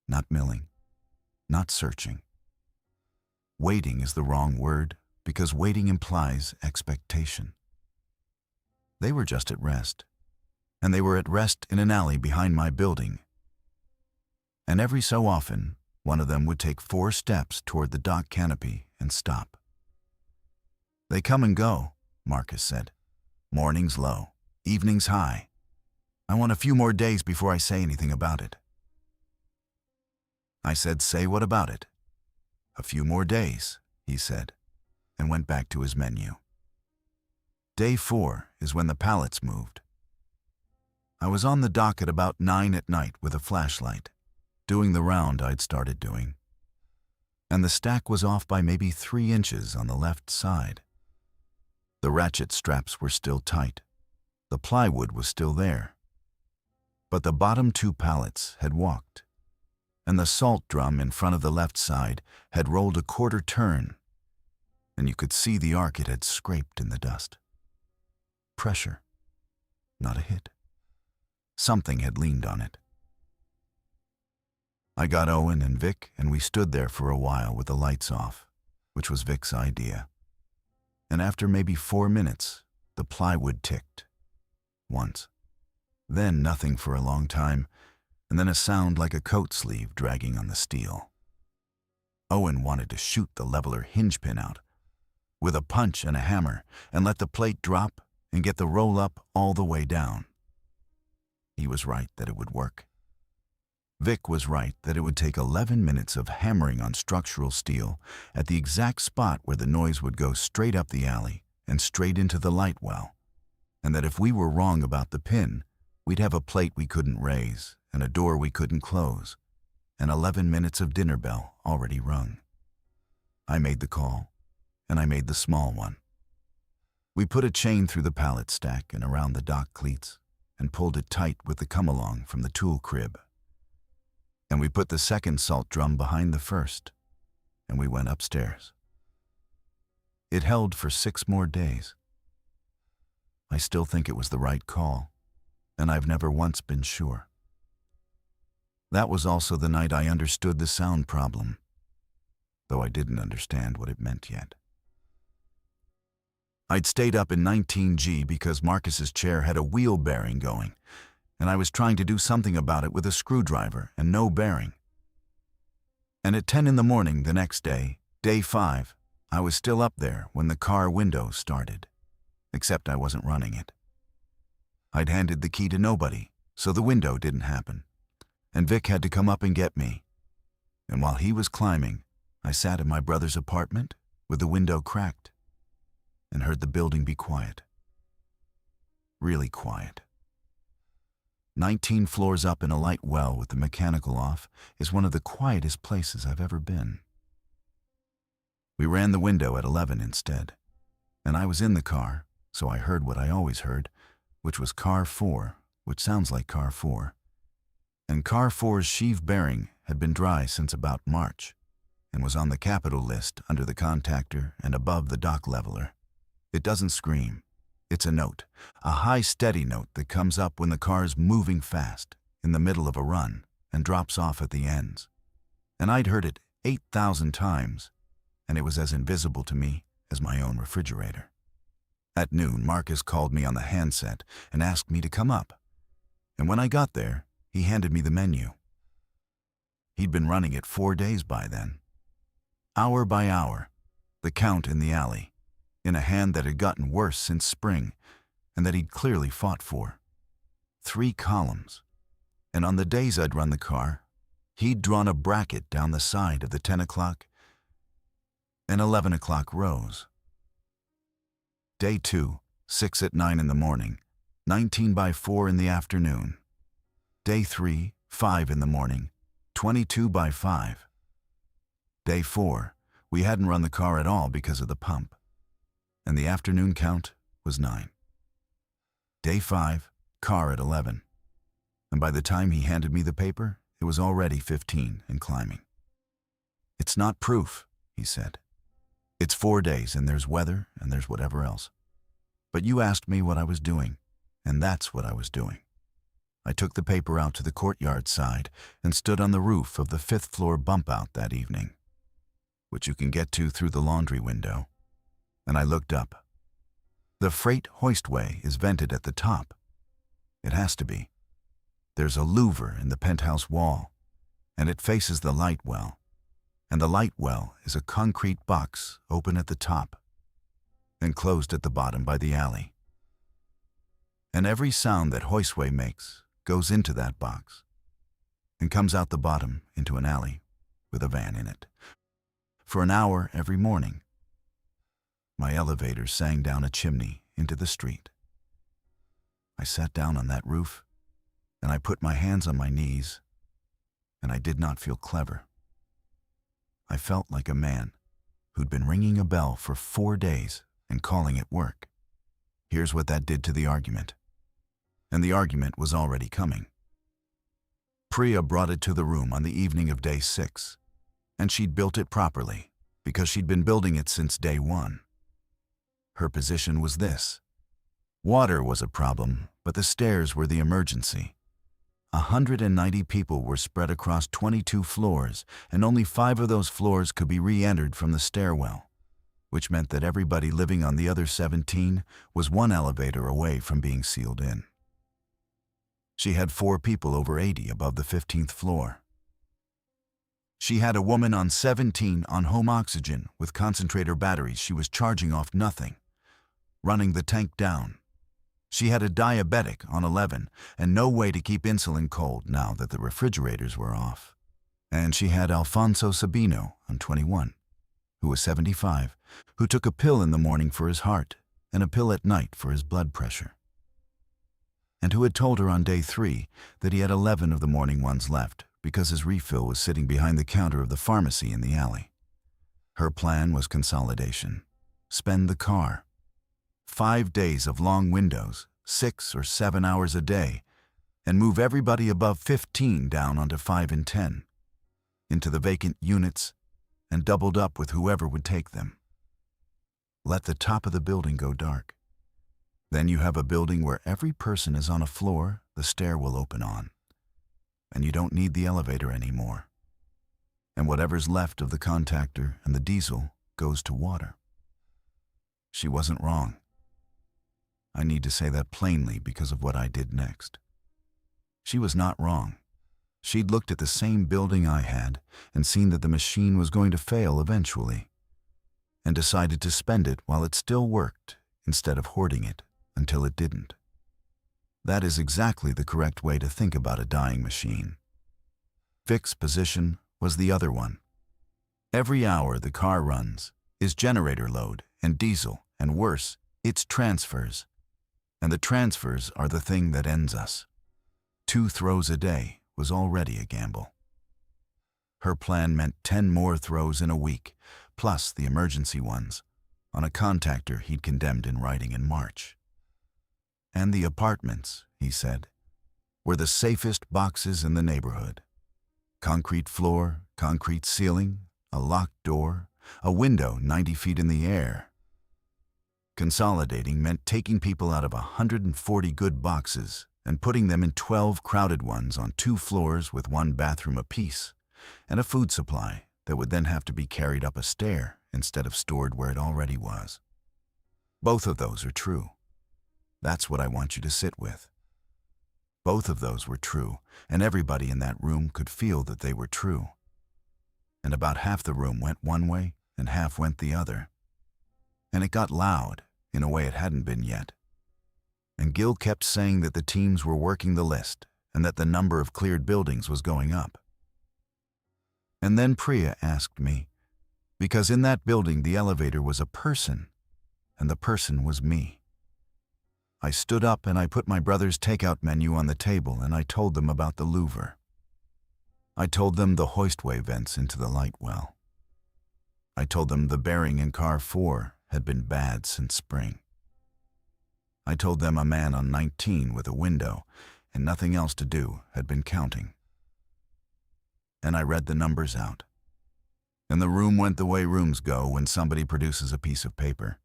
Not milling, not searching. Waiting is the wrong word because waiting implies expectation. They were just at rest, and they were at rest in an alley behind my building. And every so often, one of them would take 4 steps toward the dock canopy and stop. They come and go, Marcus said. Mornings low, evenings high. I want a few more days before I say anything about it. I said, say what about it? A few more days, he said, and went back to his menu. Day 4 is when the pallets moved. I was on the dock at about 9 at night with a flashlight, doing the round I'd started doing. And the stack was off by maybe 3 inches on the left side. The ratchet straps were still tight. The plywood was still there. But the bottom 2 pallets had walked, and the salt drum in front of the left side had rolled a quarter turn, and you could see the arc it had scraped in the dust. Pressure, not a hit. Something had leaned on it. I got Owen and Vic, and we stood there for a while with the lights off, which was Vic's idea. And after maybe 4 minutes, the plywood ticked. Once. Then nothing for a long time, and then a sound like a coat sleeve dragging on the steel. Owen wanted to shoot the leveler hinge pin out with a punch and a hammer and let the plate drop and get the roll up all the way down. He was right that it would work. Vic was right that it would take 11 minutes of hammering on structural steel at the exact spot where the noise would go straight up the alley and straight into the light well, and that if we were wrong about the pin, we'd have a plate we couldn't raise and a door we couldn't close, and 11 minutes of dinner bell already rung. I made the call, and I made the small one. We put a chain through the pallet stack and around the dock cleats and pulled it tight with the come-along from the tool crib. And we put the second salt drum behind the first, and we went upstairs. It held for 6 more days. I still think it was the right call, and I've never once been sure. That was also the night I understood the sound problem, though I didn't understand what it meant yet. I'd stayed up in 19G because Marcus's chair had a wheel bearing going, and I was trying to do something about it with a screwdriver and no bearing. And at 10 in the morning the next day, day 5, I was still up there when the car window started, except I wasn't running it. I'd handed the key to nobody so the window didn't happen, and Vic had to come up and get me. And while he was climbing, I sat in my brother's apartment with the window cracked and heard the building be quiet. Really quiet. 19 floors up in a light well with the mechanical off is one of the quietest places I've ever been. We ran the window at 11 instead, and I was in the car, so I heard what I always heard, which was car 4, which sounds like car 4. And car 4's sheave bearing had been dry since about March, and was on the capital list under the contactor and above the dock leveler. It doesn't scream. It's a note, a high steady note that comes up when the car's moving fast in the middle of a run and drops off at the ends. And I'd heard it 8,000 times, and it was as invisible to me as my own refrigerator. At noon, Marcus called me on the handset and asked me to come up. And when I got there, he handed me the menu. He'd been running it 4 days by then. Hour by hour, the count in the alley, in a hand that had gotten worse since spring and that he'd clearly fought for. 3 columns. And on the days I'd run the car, he'd drawn a bracket down the side of the 10 o'clock and 11 o'clock rows. Day 2, 6 at 9 in the morning, 19 by 4 in the afternoon. Day 3, 5 in the morning, 22 by 5. Day 4, we hadn't run the car at all because of the pump, and the afternoon count was 9. Day 5, car at 11, and by the time he handed me the paper, it was already 15 and climbing. "It's not proof," he said. "It's 4 days, and there's weather, and there's whatever else. But you asked me what I was doing, and that's what I was doing." I took the paper out to the courtyard side and stood on the roof of the 5th floor bump out that evening, which you can get to through the laundry window, and I looked up. The freight hoistway is vented at the top. It has to be. There's a louver in the penthouse wall, and it faces the light well, and the light well is a concrete box open at the top and closed at the bottom by the alley. And every sound that hoistway makes goes into that box and comes out the bottom into an alley with a van in it. For an hour every morning, my elevator sang down a chimney into the street. I sat down on that roof, and I put my hands on my knees, and I did not feel clever. I felt like a man who'd been ringing a bell for 4 days and calling it work. Here's what that did to the argument. And the argument was already coming. Priya brought it to the room on the evening of day 6, and she'd built it properly because she'd been building it since day 1. Her position was this: water was a problem, but the stairs were the emergency. 190 people were spread across 22 floors, and only 5 of those floors could be re-entered from the stairwell, which meant that everybody living on the other 17 was 1 elevator away from being sealed in. She had 4 people over 80 above the 15th floor. She had a woman on 17 on home oxygen with concentrator batteries she was charging off nothing, running the tank down. She had a diabetic on 11 and no way to keep insulin cold now that the refrigerators were off. And she had Alfonso Sabino on 21, who was 75, who took a pill in the morning for his heart and a pill at night for his blood pressure, and who had told her on day 3 that he had 11 of the morning ones left because his refill was sitting behind the counter of the pharmacy in the alley. Her plan was consolidation. Spend the car. 5 days of long windows, 6 or 7 hours a day, and move everybody above 15 down onto 5 and 10, into the vacant units, and doubled up with whoever would take them. Let the top of the building go dark. Then you have a building where every person is on a floor the stair will open on, and you don't need the elevator anymore. And whatever's left of the contactor and the diesel goes to water. She wasn't wrong. I need to say that plainly because of what I did next. She was not wrong. She'd looked at the same building I had and seen that the machine was going to fail eventually, and decided to spend it while it still worked instead of hoarding it until it didn't. That is exactly the correct way to think about a dying machine. Fixed position was the other one. Every hour the car runs is generator load and diesel, and worse, it's transfers. And the transfers are the thing that ends us. 2 throws a day was already a gamble. Her plan meant 10 more throws in a week, plus the emergency ones, on a contactor he'd condemned in writing in March. And the apartments, he said, were the safest boxes in the neighborhood. Concrete floor, concrete ceiling, a locked door, a window 90 feet in the air. Consolidating meant taking people out of 140 good boxes and putting them in 12 crowded ones on 2 floors with 1 bathroom apiece, and a food supply that would then have to be carried up a stair instead of stored where it already was. Both of those are true. That's what I want you to sit with. Both of those were true, and everybody in that room could feel that they were true. And about half the room went one way and half went the other. And it got loud in a way it hadn't been yet. And Gil kept saying that the teams were working the list and that the number of cleared buildings was going up. And then Priya asked me, because in that building the elevator was a person, and the person was me. I stood up and I put my brother's takeout menu on the table and I told them about the louver. I told them the hoistway vents into the light well. I told them the bearing in car 4 had been bad since spring. I told them a man on 19 with a window and nothing else to do had been counting. And I read the numbers out. And the room went the way rooms go when somebody produces a piece of paper.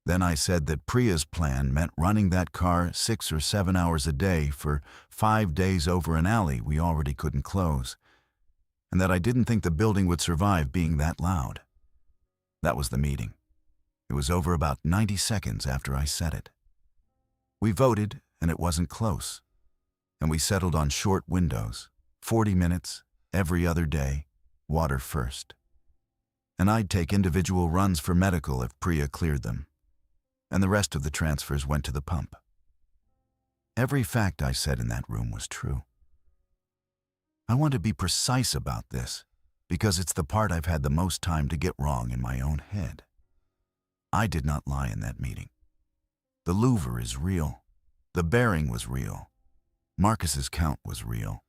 Then I said that Priya's plan meant running that car 6 or 7 hours a day for 5 days over an alley we already couldn't close, and that I didn't think the building would survive being that loud. That was the meeting. It was over about 90 seconds after I said it. We voted, and it wasn't close. And we settled on short windows, 40 minutes, every other day, water first. And I'd take individual runs for medical if Priya cleared them. And the rest of the transfers went to the pump. Every fact I said in that room was true. I want to be precise about this, because it's the part I've had the most time to get wrong in my own head. I did not lie in that meeting. The louver is real. The bearing was real. Marcus's count was real.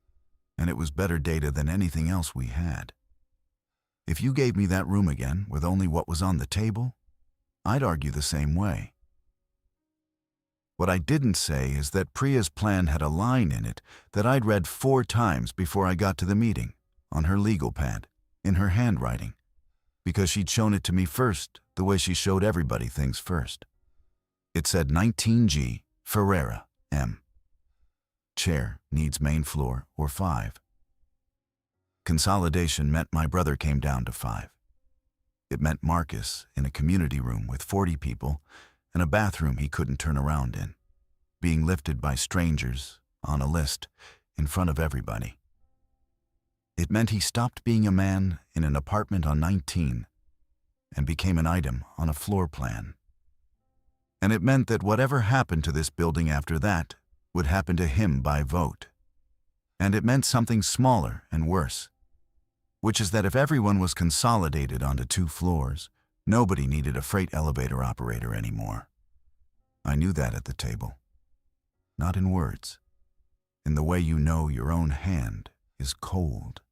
And it was better data than anything else we had. If you gave me that room again with only what was on the table, I'd argue the same way. What I didn't say is that Priya's plan had a line in it that I'd read 4 times before I got to the meeting, on her legal pad, in her handwriting, because she'd shown it to me first, the way she showed everybody things first. It said 19G, Ferreira, M. Chair needs main floor or 5. Consolidation meant my brother came down to 5. It meant Marcus in a community room with 40 people and a bathroom he couldn't turn around in, being lifted by strangers, on a list, in front of everybody. It meant he stopped being a man in an apartment on 19 and became an item on a floor plan. And it meant that whatever happened to this building after that would happen to him by vote. And it meant something smaller and worse, which is that if everyone was consolidated onto 2 floors, nobody needed a freight elevator operator anymore. I knew that at the table. Not in words. In the way you know your own hand is cold.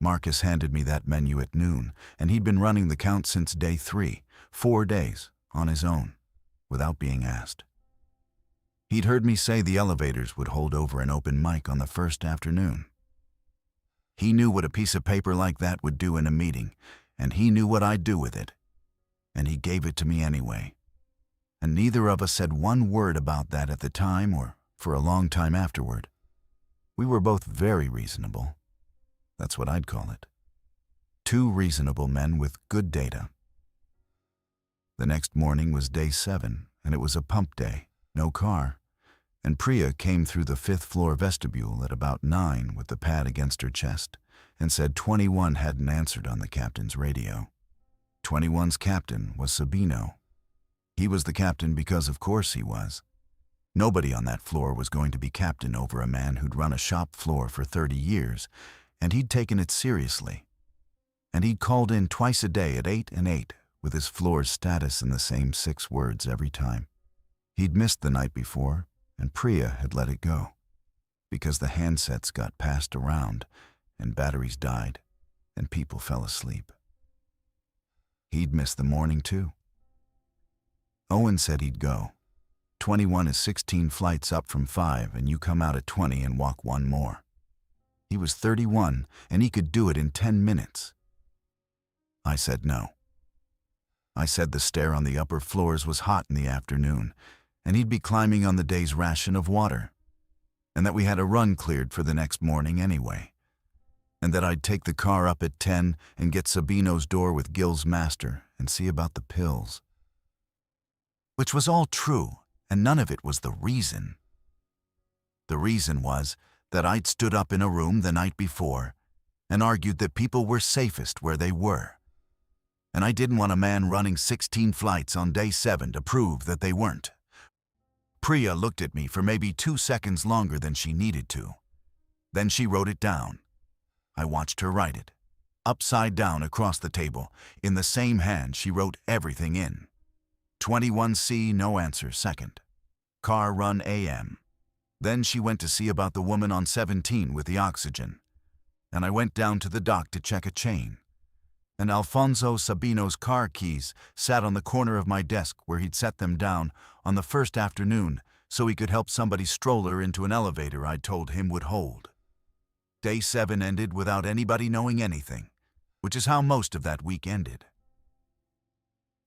Marcus handed me that menu at noon, and he'd been running the count since day 3, 4 days, on his own, without being asked. He'd heard me say the elevators would hold over an open mic on the first afternoon. He knew what a piece of paper like that would do in a meeting, and he knew what I'd do with it. And he gave it to me anyway. And neither of us said one word about that at the time or for a long time afterward. We were both very reasonable. That's what I'd call it. 2 reasonable men with good data. The next morning was day 7, and it was a pump day, no car. And Priya came through the 5th floor vestibule at about 9 with the pad against her chest and said 21 hadn't answered on the captain's radio. 21's captain was Sabino. He was the captain because of course he was. Nobody on that floor was going to be captain over a man who'd run a shop floor for 30 years, and he'd taken it seriously. And he'd called in twice a day at 8 and 8, with his floor's status in the same 6 words every time. He'd missed the night before, and Priya had let it go, because the handsets got passed around, and batteries died, and people fell asleep. He'd missed the morning too. Owen said he'd go. 21 is 16 flights up from 5, and you come out at 20 and walk 1 more. He was 31, and he could do it in 10 minutes. I said no. I said the stair on the upper floors was hot in the afternoon, and he'd be climbing on the day's ration of water, and that we had a run cleared for the next morning anyway, and that I'd take the car up at 10 and get Sabino's door with Gil's master and see about the pills. Which was all true, and none of it was the reason. The reason was that I'd stood up in a room the night before and argued that people were safest where they were. And I didn't want a man running 16 flights on day 7 to prove that they weren't. Priya looked at me for maybe 2 seconds longer than she needed to. Then she wrote it down. I watched her write it. Upside down across the table, in the same hand she wrote everything in. 21C, no answer, second. Car run AM. Then she went to see about the woman on 17 with the oxygen. And I went down to the dock to check a chain. And Alfonso Sabino's car keys sat on the corner of my desk where he'd set them down on the first afternoon so he could help somebody's stroller into an elevator I'd told him would hold. Day 7 ended without anybody knowing anything, which is how most of that week ended.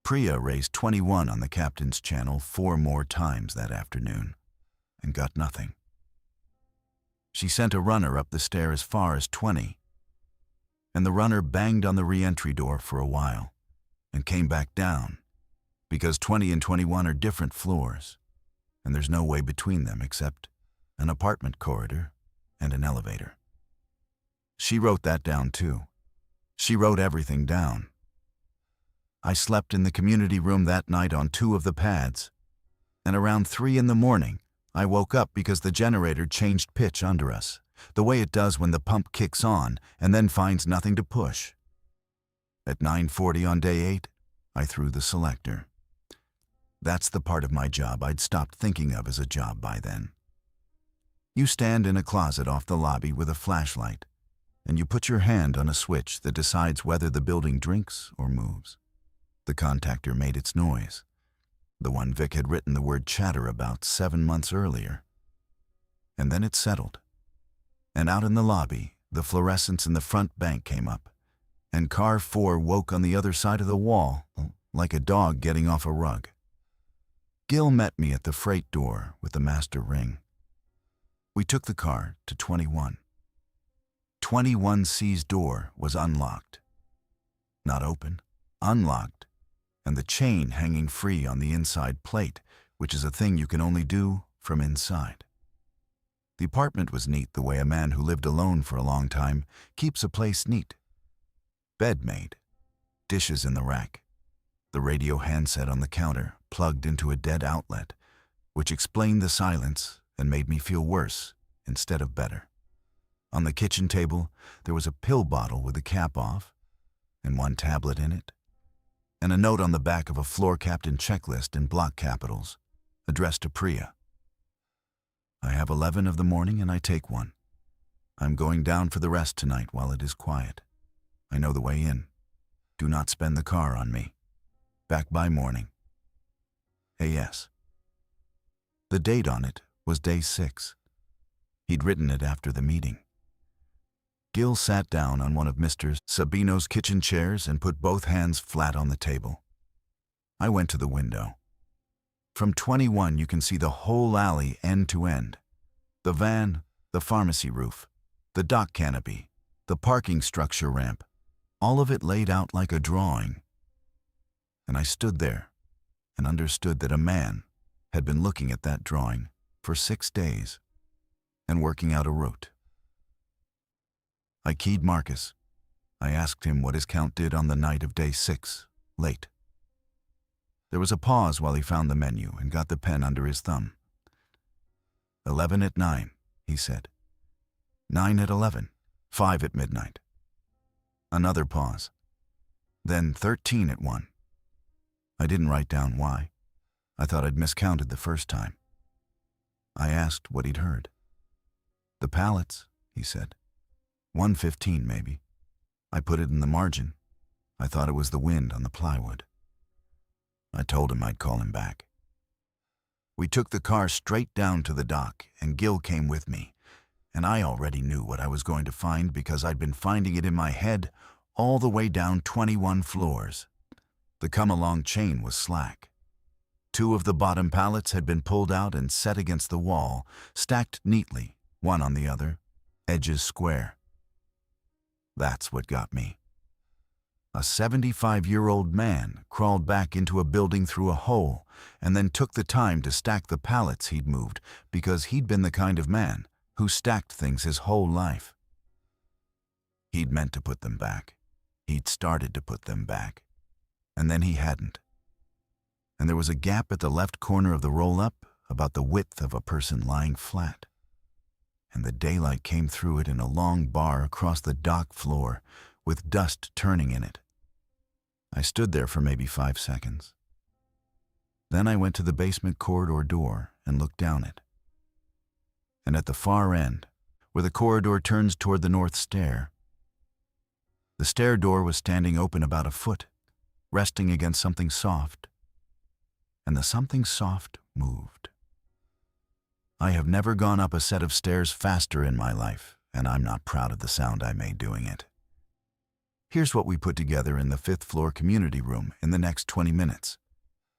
Priya raised 21 on the captain's channel 4 more times that afternoon and got nothing. She sent a runner up the stair as far as 20, and the runner banged on the re-entry door for a while and came back down because 20 and 21 are different floors, and there's no way between them except an apartment corridor and an elevator. She wrote that down too. She wrote everything down. I slept in the community room that night on 2 of the pads, and around 3 in the morning, I woke up because the generator changed pitch under us, the way it does when the pump kicks on and then finds nothing to push. At 9:40 on day 8, I threw the selector. That's the part of my job I'd stopped thinking of as a job by then. You stand in a closet off the lobby with a flashlight, and you put your hand on a switch that decides whether the building drinks or moves. The contactor made its noise, the one Vic had written the word chatter about 7 months earlier. And then it settled. And out in the lobby, the fluorescents in the front bank came up, and car 4 woke on the other side of the wall, like a dog getting off a rug. Gil met me at the freight door with the master ring. We took the car to 21. 21C's door was unlocked. Not open, unlocked, and the chain hanging free on the inside plate, which is a thing you can only do from inside. The apartment was neat the way a man who lived alone for a long time keeps a place neat. Bed made, dishes in the rack, the radio handset on the counter plugged into a dead outlet, which explained the silence and made me feel worse instead of better. On the kitchen table, there was a pill bottle with the cap off, and 1 tablet in it, and a note on the back of a floor captain checklist in block capitals, addressed to Priya. I have 11 of the morning and I take 1. I'm going down for the rest tonight while it is quiet. I know the way in. Do not spend the car on me. Back by morning. A.S. The date on it was day 6. He'd written it after the meeting. Gil sat down on one of Mr. Sabino's kitchen chairs and put both hands flat on the table. I went to the window. From 21 you can see the whole alley end to end. The van, the pharmacy roof, the dock canopy, the parking structure ramp, all of it laid out like a drawing. And I stood there and understood that a man had been looking at that drawing for 6 days and working out a route. I keyed Marcus. I asked him what his count did on the night of day 6, late. There was a pause while he found the menu and got the pen under his thumb. 11 at 9, he said. 9 at 11, 5 at midnight. Another pause. Then 13 at 1. I didn't write down why. I thought I'd miscounted the first time. I asked what he'd heard. The pallets, he said. 1:15 maybe. I put it in the margin. I thought it was the wind on the plywood. I told him I'd call him back. We took the car straight down to the dock, and Gil came with me, and I already knew what I was going to find because I'd been finding it in my head all the way down 21 floors. The come-along chain was slack. 2 of the bottom pallets had been pulled out and set against the wall, stacked neatly, one on the other, edges square. That's what got me. A 75-year-old man crawled back into a building through a hole and then took the time to stack the pallets he'd moved because he'd been the kind of man who stacked things his whole life. He'd meant to put them back. He'd started to put them back. And then he hadn't. And there was a gap at the left corner of the roll-up about the width of a person lying flat. And the daylight came through it in a long bar across the dock floor with dust turning in it. I stood there for maybe 5 seconds. Then I went to the basement corridor door and looked down it. And at the far end, where the corridor turns toward the north stair, the stair door was standing open about a foot, resting against something soft. And the something soft moved. I have never gone up a set of stairs faster in my life, and I'm not proud of the sound I made doing it. Here's what we put together in the 5th floor community room in the next 20 minutes,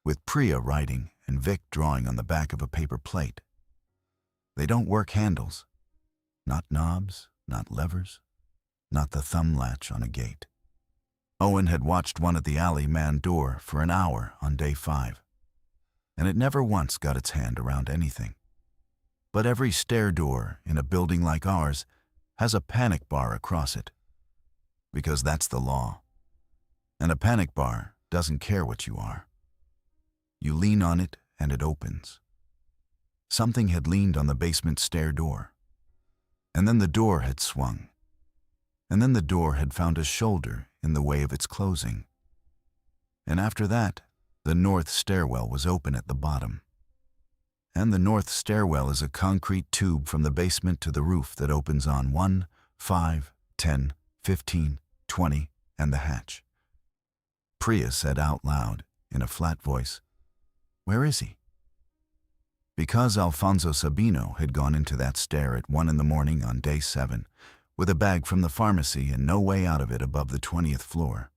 with Priya writing and Vic drawing on the back of a paper plate. They don't work handles. Not knobs, not levers, not the thumb latch on a gate. Owen had watched one at the alley man door for an hour on day 5, and it never once got its hand around anything. But every stair door in a building like ours has a panic bar across it, because that's the law. And a panic bar doesn't care what you are. You lean on it and it opens. Something had leaned on the basement stair door, and then the door had swung, and then the door had found a shoulder in the way of its closing. And after that, the north stairwell was open at the bottom. And the north stairwell is a concrete tube from the basement to the roof that opens on 1, 5, 10, 15, 20, and the hatch. Priya said out loud, in a flat voice, "Where is he?" Because Alfonso Sabino had gone into that stair at 1 in the morning on day 7, with a bag from the pharmacy and no way out of it above the 20th floor.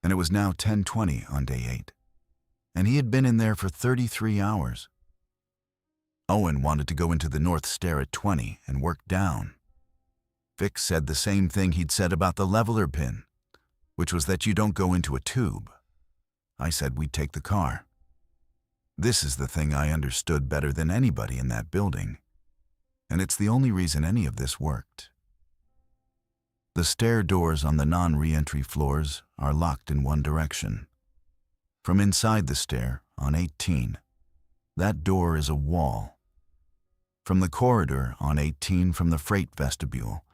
And it was now 10:20 on day 8. And he had been in there for 33 hours. Owen wanted to go into the north stair at 20 and work down. Vic said the same thing he'd said about the leveler pin, which was that you don't go into a tube. I said we'd take the car. This is the thing I understood better than anybody in that building, and it's the only reason any of this worked. The stair doors on the non-re-entry floors are locked in one direction. From inside the stair, on 18, that door is a wall. From the corridor on 18 from the freight vestibule,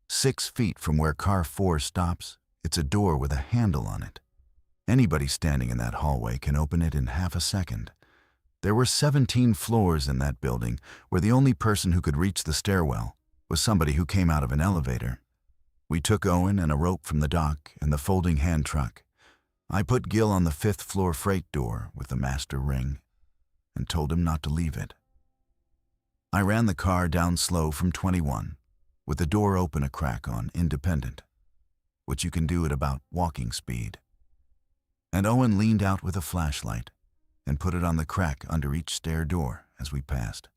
6 feet from where car 4 stops, it's a door with a handle on it. Anybody standing in that hallway can open it in half a second. There were 17 floors in that building where the only person who could reach the stairwell was somebody who came out of an elevator. We took Owen and a rope from the dock and the folding hand truck. I put Gil on the 5th floor freight door with the master ring and told him not to leave it. I ran the car down slow from 21, with the door open a crack on independent, which you can do at about walking speed. And Owen leaned out with a flashlight and put it on the crack under each stair door as we passed.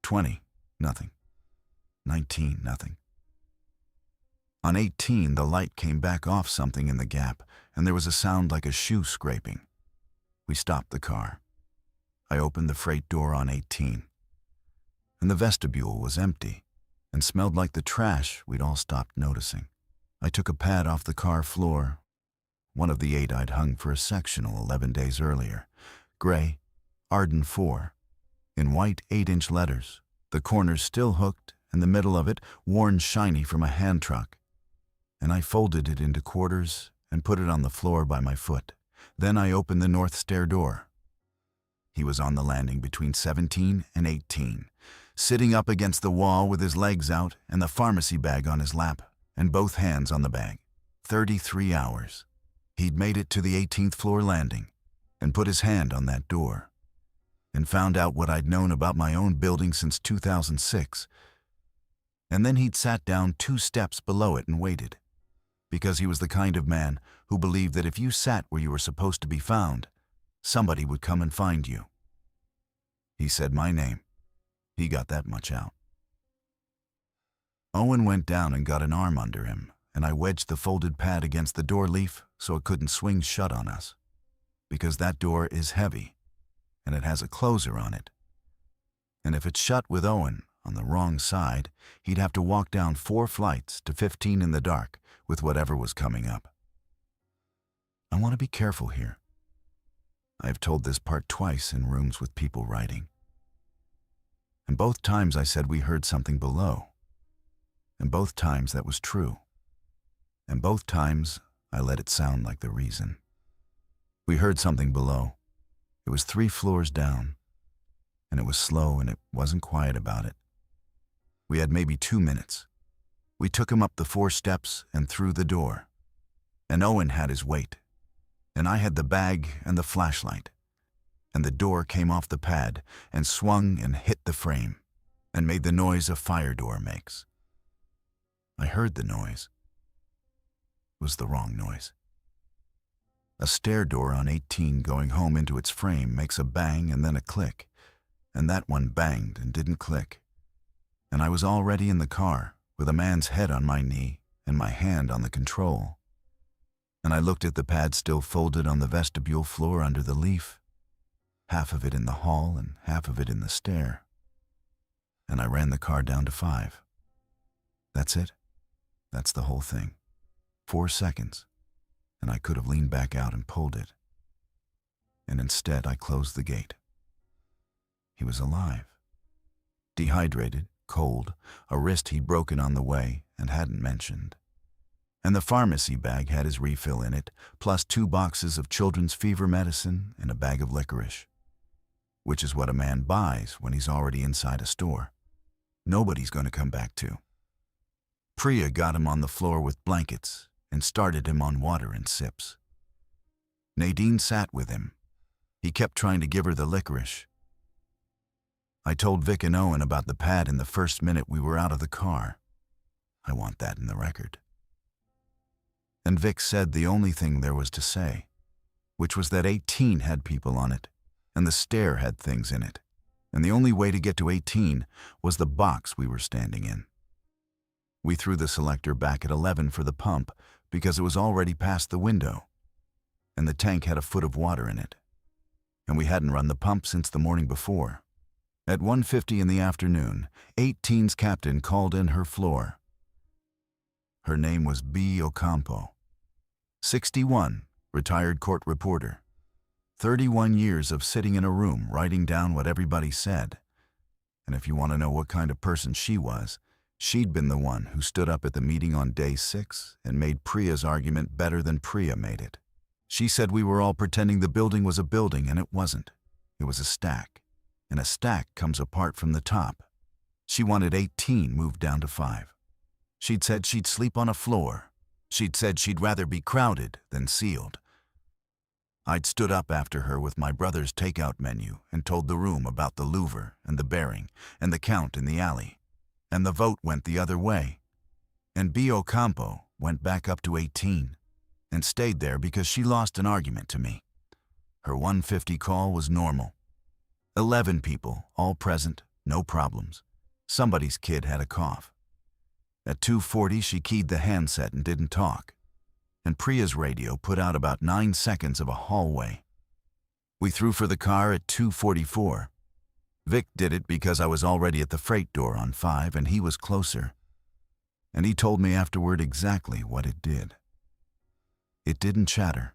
20, nothing. 19, nothing. On 18, the light came back off something in the gap, and there was a sound like a shoe scraping. We stopped the car. I opened the freight door on 18, and the vestibule was empty and smelled like the trash we'd all stopped noticing. I took a pad off the car floor, one of the 8 I'd hung for a sectional 11 days earlier, gray, Arden 4, in white 8-inch letters, the corners still hooked and the middle of it worn shiny from a hand truck. And I folded it into quarters and put it on the floor by my foot. Then I opened the north stair door. He was on the landing between 17 and 18, sitting up against the wall with his legs out and the pharmacy bag on his lap and both hands on the bag. 33 hours. He'd made it to the 18th floor landing and put his hand on that door and found out what I'd known about my own building since 2006. And then he'd sat down 2 steps below it and waited, because he was the kind of man who believed that if you sat where you were supposed to be found, somebody would come and find you. He said my name. He got that much out. Owen went down and got an arm under him, and I wedged the folded pad against the door leaf so it couldn't swing shut on us, because that door is heavy, and it has a closer on it. And if it's shut with Owen on the wrong side, he'd have to walk down 4 flights to 15 in the dark with whatever was coming up. I want to be careful here. I've told this part twice in rooms with people writing. And both times I said we heard something below. And both times that was true. And both times I let it sound like the reason. We heard something below. It was 3 floors down. And it was slow and it wasn't quiet about it. We had maybe 2 minutes. We took him up the 4 steps and through the door. And Owen had his weight. And I had the bag and the flashlight. And the door came off the pad and swung and hit the frame and made the noise a fire door makes. I heard the noise. It was the wrong noise. A stair door on 18 going home into its frame makes a bang and then a click, and that one banged and didn't click. And I was already in the car with a man's head on my knee and my hand on the control. And I looked at the pad still folded on the vestibule floor under the leaf, half of it in the hall and half of it in the stair. And I ran the car down to 5. That's it. That's the whole thing. 4 seconds, and I could have leaned back out and pulled it. And instead I closed the gate. He was alive. Dehydrated, cold, a wrist he'd broken on the way and hadn't mentioned. And the pharmacy bag had his refill in it, plus 2 boxes of children's fever medicine and a bag of licorice, which is what a man buys when he's already inside a store. Nobody's going to come back to. Priya got him on the floor with blankets and started him on water and sips. Nadine sat with him. He kept trying to give her the licorice. I told Vic and Owen about the pad in the first minute we were out of the car. I want that in the record. And Vic said the only thing there was to say, which was that 18 had people on it, and the stair had things in it, and the only way to get to 18 was the box we were standing in. We threw the selector back at 11 for the pump because it was already past the window, and the tank had a foot of water in it, and we hadn't run the pump since the morning before. At 1:50 in the afternoon, 18's captain called in her floor. Her name was B. Ocampo. 61, retired court reporter. 31 years of sitting in a room writing down what everybody said. And if you want to know what kind of person she was, she'd been the one who stood up at the meeting on day 6 and made Priya's argument better than Priya made it. She said we were all pretending the building was a building, and it wasn't. It was a stack, and a stack comes apart from the top. She wanted 18 moved down to 5. She'd said she'd sleep on a floor. She'd said she'd rather be crowded than sealed. I'd stood up after her with my brother's takeout menu and told the room about the louver and the bearing and the count in the alley. And the vote went the other way. And B. Ocampo went back up to 18 and stayed there because she lost an argument to me. Her 1:50 call was normal. 11 people, all present, no problems. Somebody's kid had a cough. At 2:40, she keyed the handset and didn't talk. And Priya's radio put out about 9 seconds of a hallway. We threw for the car at 2:44. Vic did it because I was already at the freight door on 5 and he was closer. And he told me afterward exactly what it did. It didn't chatter.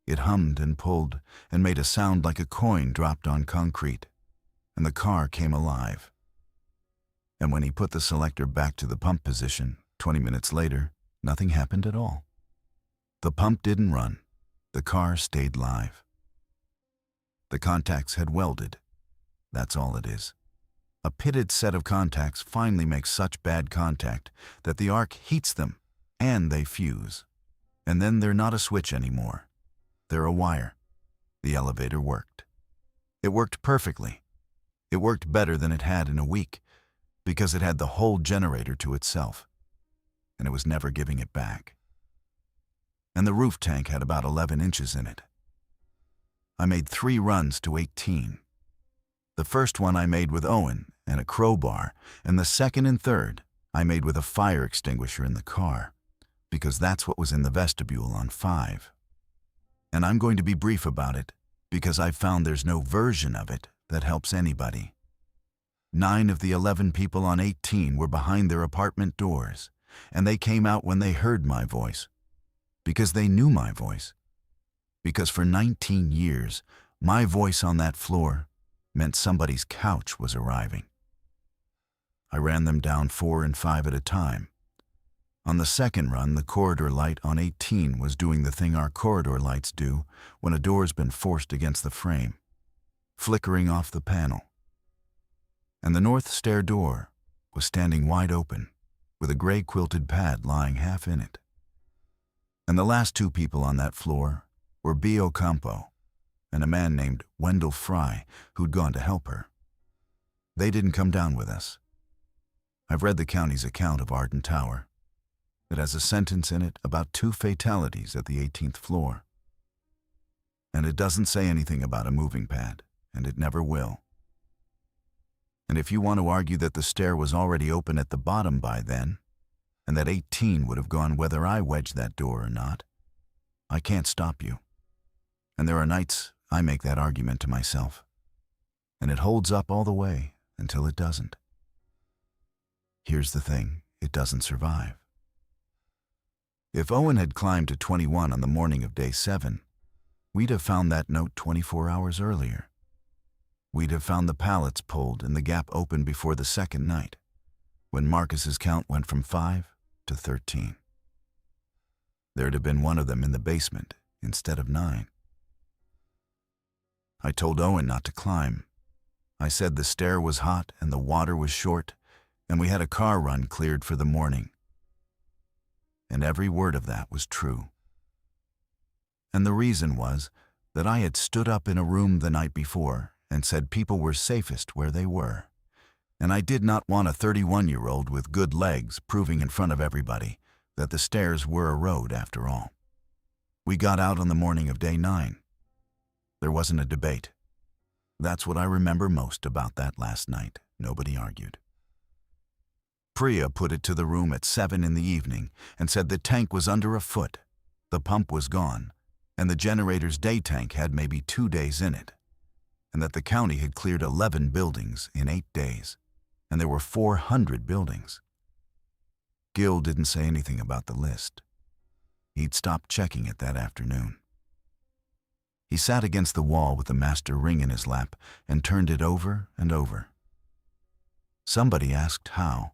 It hummed and pulled and made a sound like a coin dropped on concrete. and the car came alive. And when he put the selector back to the pump position, 20 minutes later, nothing happened at all. The pump didn't run. The car stayed live. The contacts had welded. That's all it is. A pitted set of contacts finally makes such bad contact that the arc heats them, and they fuse. And then they're not a switch anymore. They're a wire. The elevator worked. It worked perfectly. It worked better than it had in a week, because it had the whole generator to itself, and it was never giving it back. And the roof tank had about 11 inches in it. I made 3 runs to 18. The first one I made with Owen and a crowbar, and the second and third I made with a fire extinguisher in the car, because that's what was in the vestibule on 5. And I'm going to be brief about it, because I've found there's no version of it that helps anybody. 9 of the 11 people on 18 were behind their apartment doors, and they came out when they heard my voice, because they knew my voice. Because for 19 years, my voice on that floor meant somebody's couch was arriving. I ran them down 4 and 5 at a time. On the second run, the corridor light on 18 was doing the thing our corridor lights do when a door's been forced against the frame, flickering off the panel. And the north stair door was standing wide open, with a gray quilted pad lying half in it. And the last 2 people on that floor were B. Ocampo and a man named Wendell Fry, who'd gone to help her. They didn't come down with us. I've read the county's account of Arden Tower. It has a sentence in it about 2 fatalities at the 18th floor. And it doesn't say anything about a moving pad, and it never will. And if you want to argue that the stair was already open at the bottom by then, and that 18 would have gone whether I wedged that door or not, I can't stop you. And there are nights I make that argument to myself, and it holds up all the way until it doesn't. Here's the thing, it doesn't survive. If Owen had climbed to 21 on the morning of day 7, we'd have found that note 24 hours earlier. We'd have found the pallets pulled and the gap open before the second night, when Marcus's count went from 5 to 13. There'd have been one of them in the basement instead of 9. I told Owen not to climb. I said the stair was hot and the water was short, and we had a car run cleared for the morning. And every word of that was true. And the reason was that I had stood up in a room the night before and said people were safest where they were. And I did not want a 31-year-old with good legs proving in front of everybody that the stairs were a road after all. We got out on the morning of day 9. There wasn't a debate. That's what I remember most about that last night. Nobody argued. Priya put it to the room at 7 in the evening and said the tank was under a foot, the pump was gone, and the generator's day tank had maybe 2 days in it, and that the county had cleared 11 buildings in 8 days, and there were 400 buildings. Gil didn't say anything about the list. He'd stopped checking it that afternoon. He sat against the wall with the master ring in his lap and turned it over and over. Somebody asked how,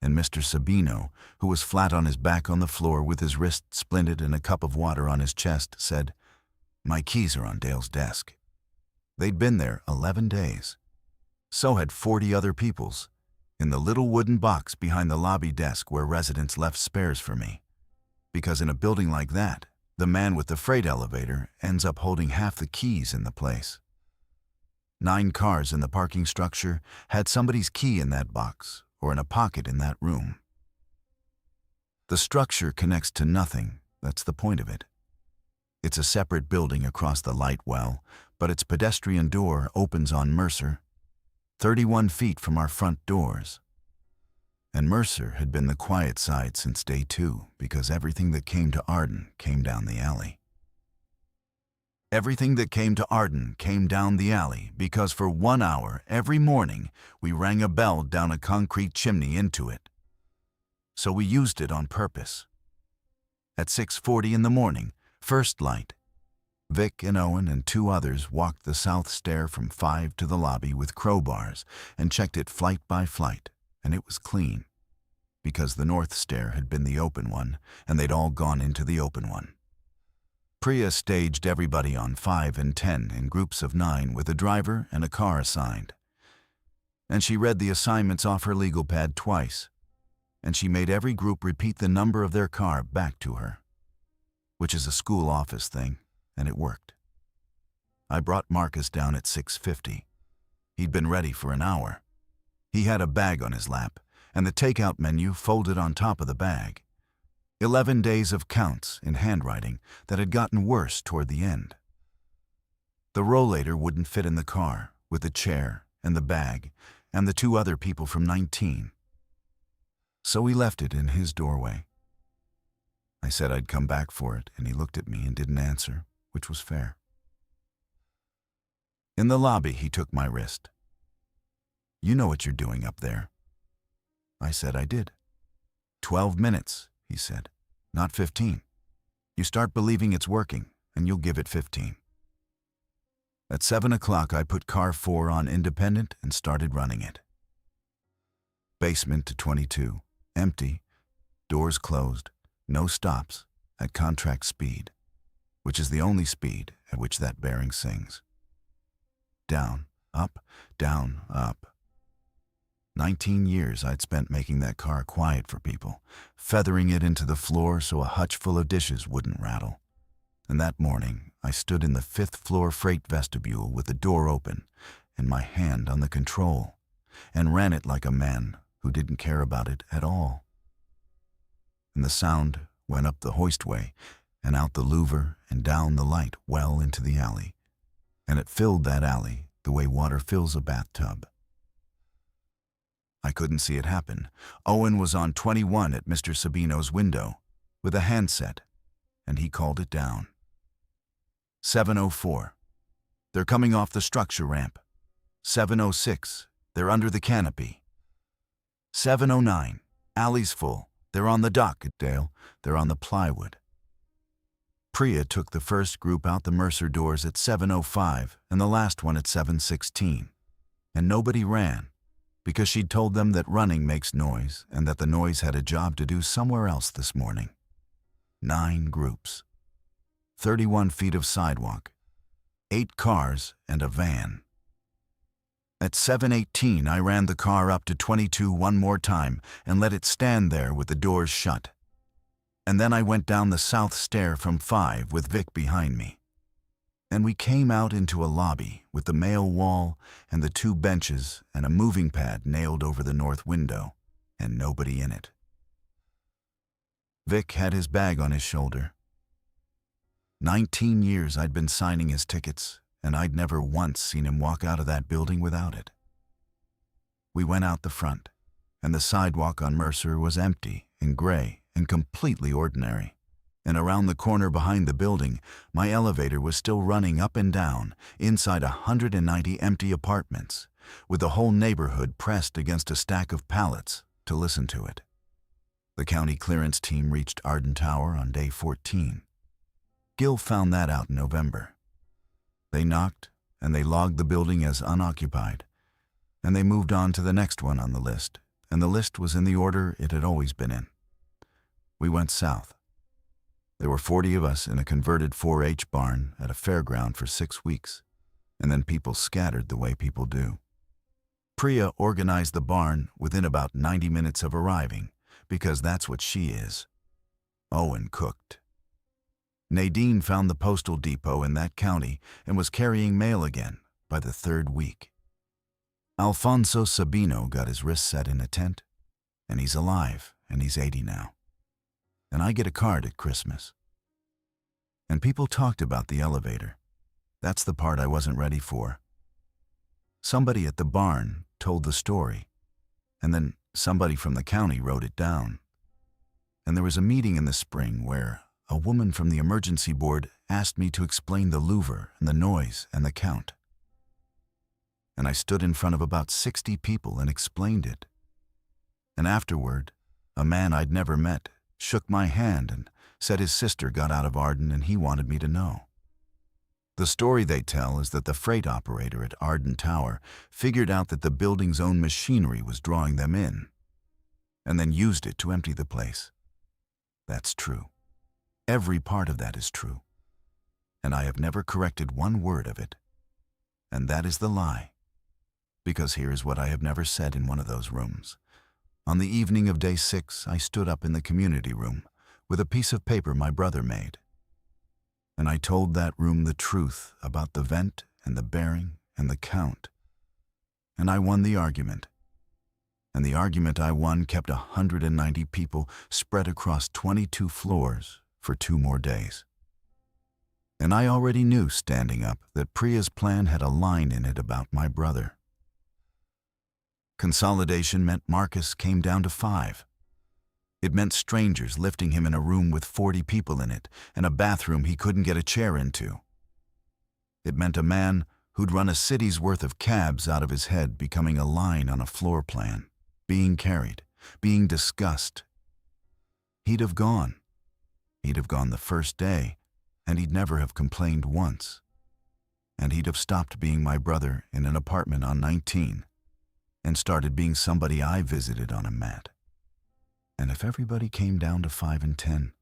and Mr. Sabino, who was flat on his back on the floor with his wrist splinted and a cup of water on his chest, said, "My keys are on Dale's desk." They'd been there 11 days. So had 40 other people's, in the little wooden box behind the lobby desk where residents left spares for me. Because in a building like that, the man with the freight elevator ends up holding half the keys in the place. 9 cars in the parking structure had somebody's key in that box or in a pocket in that room. The structure connects to nothing, that's the point of it. It's a separate building across the light well, but its pedestrian door opens on Mercer, 31 feet from our front doors. And Mercer had been the quiet side since day 2 because everything that came to Arden came down the alley. Everything that came to Arden came down the alley because for 1 hour every morning we rang a bell down a concrete chimney into it. So we used it on purpose. At 6:40 in the morning, first light, Vic and Owen and two others walked the south stair from 5 to the lobby with crowbars and checked it flight by flight, and it was clean, because the north stair had been the open one, and they'd all gone into the open one. Priya staged everybody on 5 and 10 in groups of 9 with a driver and a car assigned. And she read the assignments off her legal pad twice, and she made every group repeat the number of their car back to her, which is a school office thing, and it worked. I brought Marcus down at 6:50. He'd been ready for an hour. He had a bag on his lap, and the takeout menu folded on top of the bag. 11 days of counts in handwriting that had gotten worse toward the end. The rollator wouldn't fit in the car, with the chair and the bag and the two other people from 19. So we left it in his doorway. I said I'd come back for it, and he looked at me and didn't answer, which was fair. In the lobby, he took my wrist. "You know what you're doing up there." I said I did. 12 minutes, he said, not 15. You start believing it's working, and you'll give it 15. At 7 o'clock, I put car 4 on independent and started running it. Basement to 22, empty, doors closed, no stops, at contract speed, which is the only speed at which that bearing sings. Down, up, down, up. 19 years I'd spent making that car quiet for people, feathering it into the floor so a hutch full of dishes wouldn't rattle. And that morning, I stood in the 5th floor freight vestibule with the door open and my hand on the control, and ran it like a man who didn't care about it at all. And the sound went up the hoistway and out the louver and down the light well into the alley, and it filled that alley the way water fills a bathtub. I couldn't see it happen. Owen was on 21 at Mr. Sabino's window with a handset, and he called it down. 7:04. They're coming off the structure ramp. 7:06. They're under the canopy. 7:09. Alley's full. They're on the dock, Dale. They're on the plywood. Priya took the first group out the Mercer doors at 7:05 and the last one at 7:16. And nobody ran, because she'd told them that running makes noise and that the noise had a job to do somewhere else this morning. 9 groups. 31 feet of sidewalk. 8 cars and a van. At 7:18, I ran the car up to 22 one more time and let it stand there with the doors shut. And then I went down the south stair from 5 with Vic behind me. And we came out into a lobby with the mail wall and the 2 benches and a moving pad nailed over the north window, and nobody in it. Vic had his bag on his shoulder. 19 years I'd been signing his tickets, and I'd never once seen him walk out of that building without it. We went out the front, and the sidewalk on Mercer was empty and gray and completely ordinary. And around the corner behind the building, my elevator was still running up and down inside 190 empty apartments, with the whole neighborhood pressed against a stack of pallets to listen to it. The county clearance team reached Arden Tower on day 14. Gil found that out in November. They knocked, and they logged the building as unoccupied, and they moved on to the next one on the list, and the list was in the order it had always been in. We went south. There were 40 of us in a converted 4-H barn at a fairground for 6 weeks, and then people scattered the way people do. Priya organized the barn within about 90 minutes of arriving, because that's what she is. Owen cooked. Nadine found the postal depot in that county and was carrying mail again by the 3rd week. Alfonso Sabino got his wrist set in a tent, and he's alive, and he's 80 now. And I get a card at Christmas. And people talked about the elevator. That's the part I wasn't ready for. Somebody at the barn told the story, and then somebody from the county wrote it down. And there was a meeting in the spring where a woman from the emergency board asked me to explain the louver and the noise and the count. And I stood in front of about 60 people and explained it. And afterward, a man I'd never met shook my hand and said his sister got out of Arden and he wanted me to know. The story they tell is that the freight operator at Arden Tower figured out that the building's own machinery was drawing them in, and then used it to empty the place. That's true. Every part of that is true. And I have never corrected one word of it. And that is the lie. Because here is what I have never said in one of those rooms. On the evening of day 6, I stood up in the community room with a piece of paper my brother made. And I told that room the truth about the vent and the bearing and the count. And I won the argument. And the argument I won kept 190 people spread across 22 floors for 2 more days. And I already knew, standing up, that Priya's plan had a line in it about my brother. Consolidation meant Marcus came down to 5. It meant strangers lifting him in a room with 40 people in it and a bathroom he couldn't get a chair into. It meant a man who'd run a city's worth of cabs out of his head becoming a line on a floor plan, being carried, being discussed. He'd have gone. He'd have gone the first day, and he'd never have complained once. And he'd have stopped being my brother in an apartment on 19 and started being somebody I visited on a mat. And if everybody came down to 5 and 10,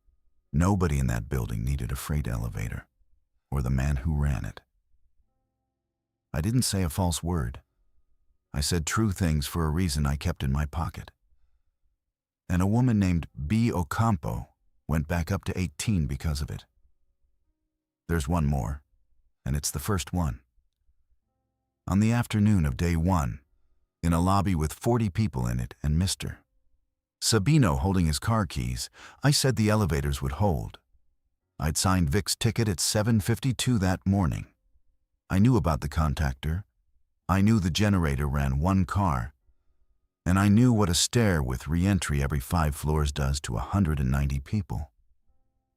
nobody in that building needed a freight elevator or the man who ran it. I didn't say a false word. I said true things for a reason I kept in my pocket. And a woman named B. Ocampo went back up to 18 because of it. There's one more, and it's the first one. On the afternoon of day 1, in a lobby with 40 people in it and Mr. Sabino holding his car keys, I said the elevators would hold. I'd signed Vic's ticket at 7:52 that morning. I knew about the contactor. I knew the generator ran 1 car. And I knew what a stair with re-entry every 5 floors does to 190 people.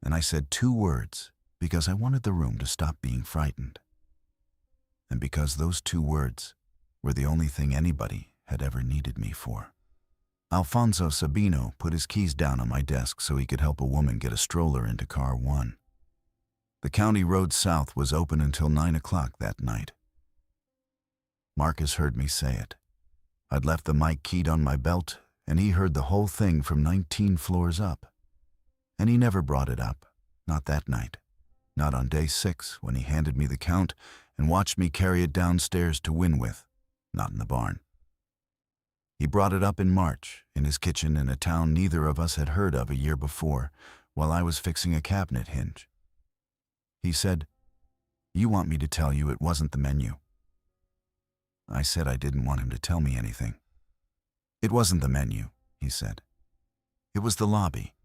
And I said 2 words because I wanted the room to stop being frightened. And because those 2 words were the only thing anybody had ever needed me for. Alfonso Sabino put his keys down on my desk so he could help a woman get a stroller into car 1. The county road south was open until 9 o'clock that night. Marcus heard me say it. I'd left the mic keyed on my belt, and he heard the whole thing from 19 floors up. And he never brought it up, not that night. Not on day 6 when he handed me the count and watched me carry it downstairs to Winwith. Not in the barn. He brought it up in March, in his kitchen in a town neither of us had heard of a year before, while I was fixing a cabinet hinge. He said, "You want me to tell you it wasn't the menu." I said I didn't want him to tell me anything. "It wasn't the menu," he said. "It was the lobby.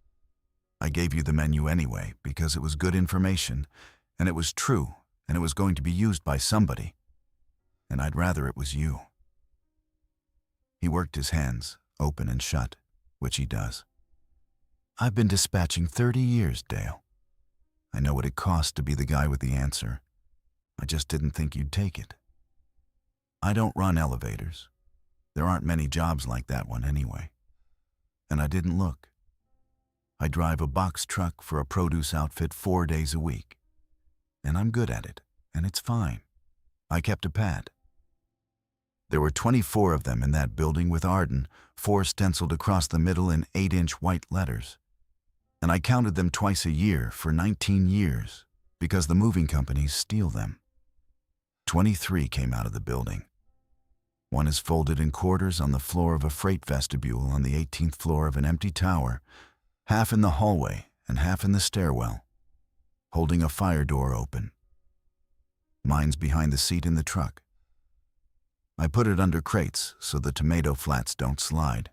I gave you the menu anyway because it was good information, and it was true, and it was going to be used by somebody. And I'd rather it was you." He worked his hands, open and shut, which he does. "I've been dispatching 30 years, Dale. I know what it costs to be the guy with the answer. I just didn't think you'd take it. I don't run elevators. There aren't many jobs like that one anyway. And I didn't look. I drive a box truck for a produce outfit 4 days a week. And I'm good at it, and it's fine. I kept a pad. There were 24 of them in that building with Arden, 4 stenciled across the middle in 8-inch white letters. And I counted them twice a year for 19 years because the moving companies steal them. 23 came out of the building. 1 is folded in quarters on the floor of a freight vestibule on the 18th floor of an empty tower, half in the hallway and half in the stairwell, holding a fire door open. Mine's behind the seat in the truck. I put it under crates so the tomato flats don't slide,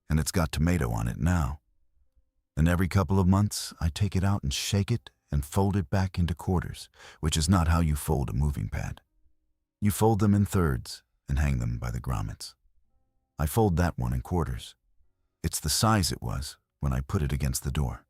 and it's got tomato on it now. And every couple of months, I take it out and shake it and fold it back into quarters, which is not how you fold a moving pad. You fold them in thirds and hang them by the grommets. I fold that one in quarters. It's the size it was when I put it against the door.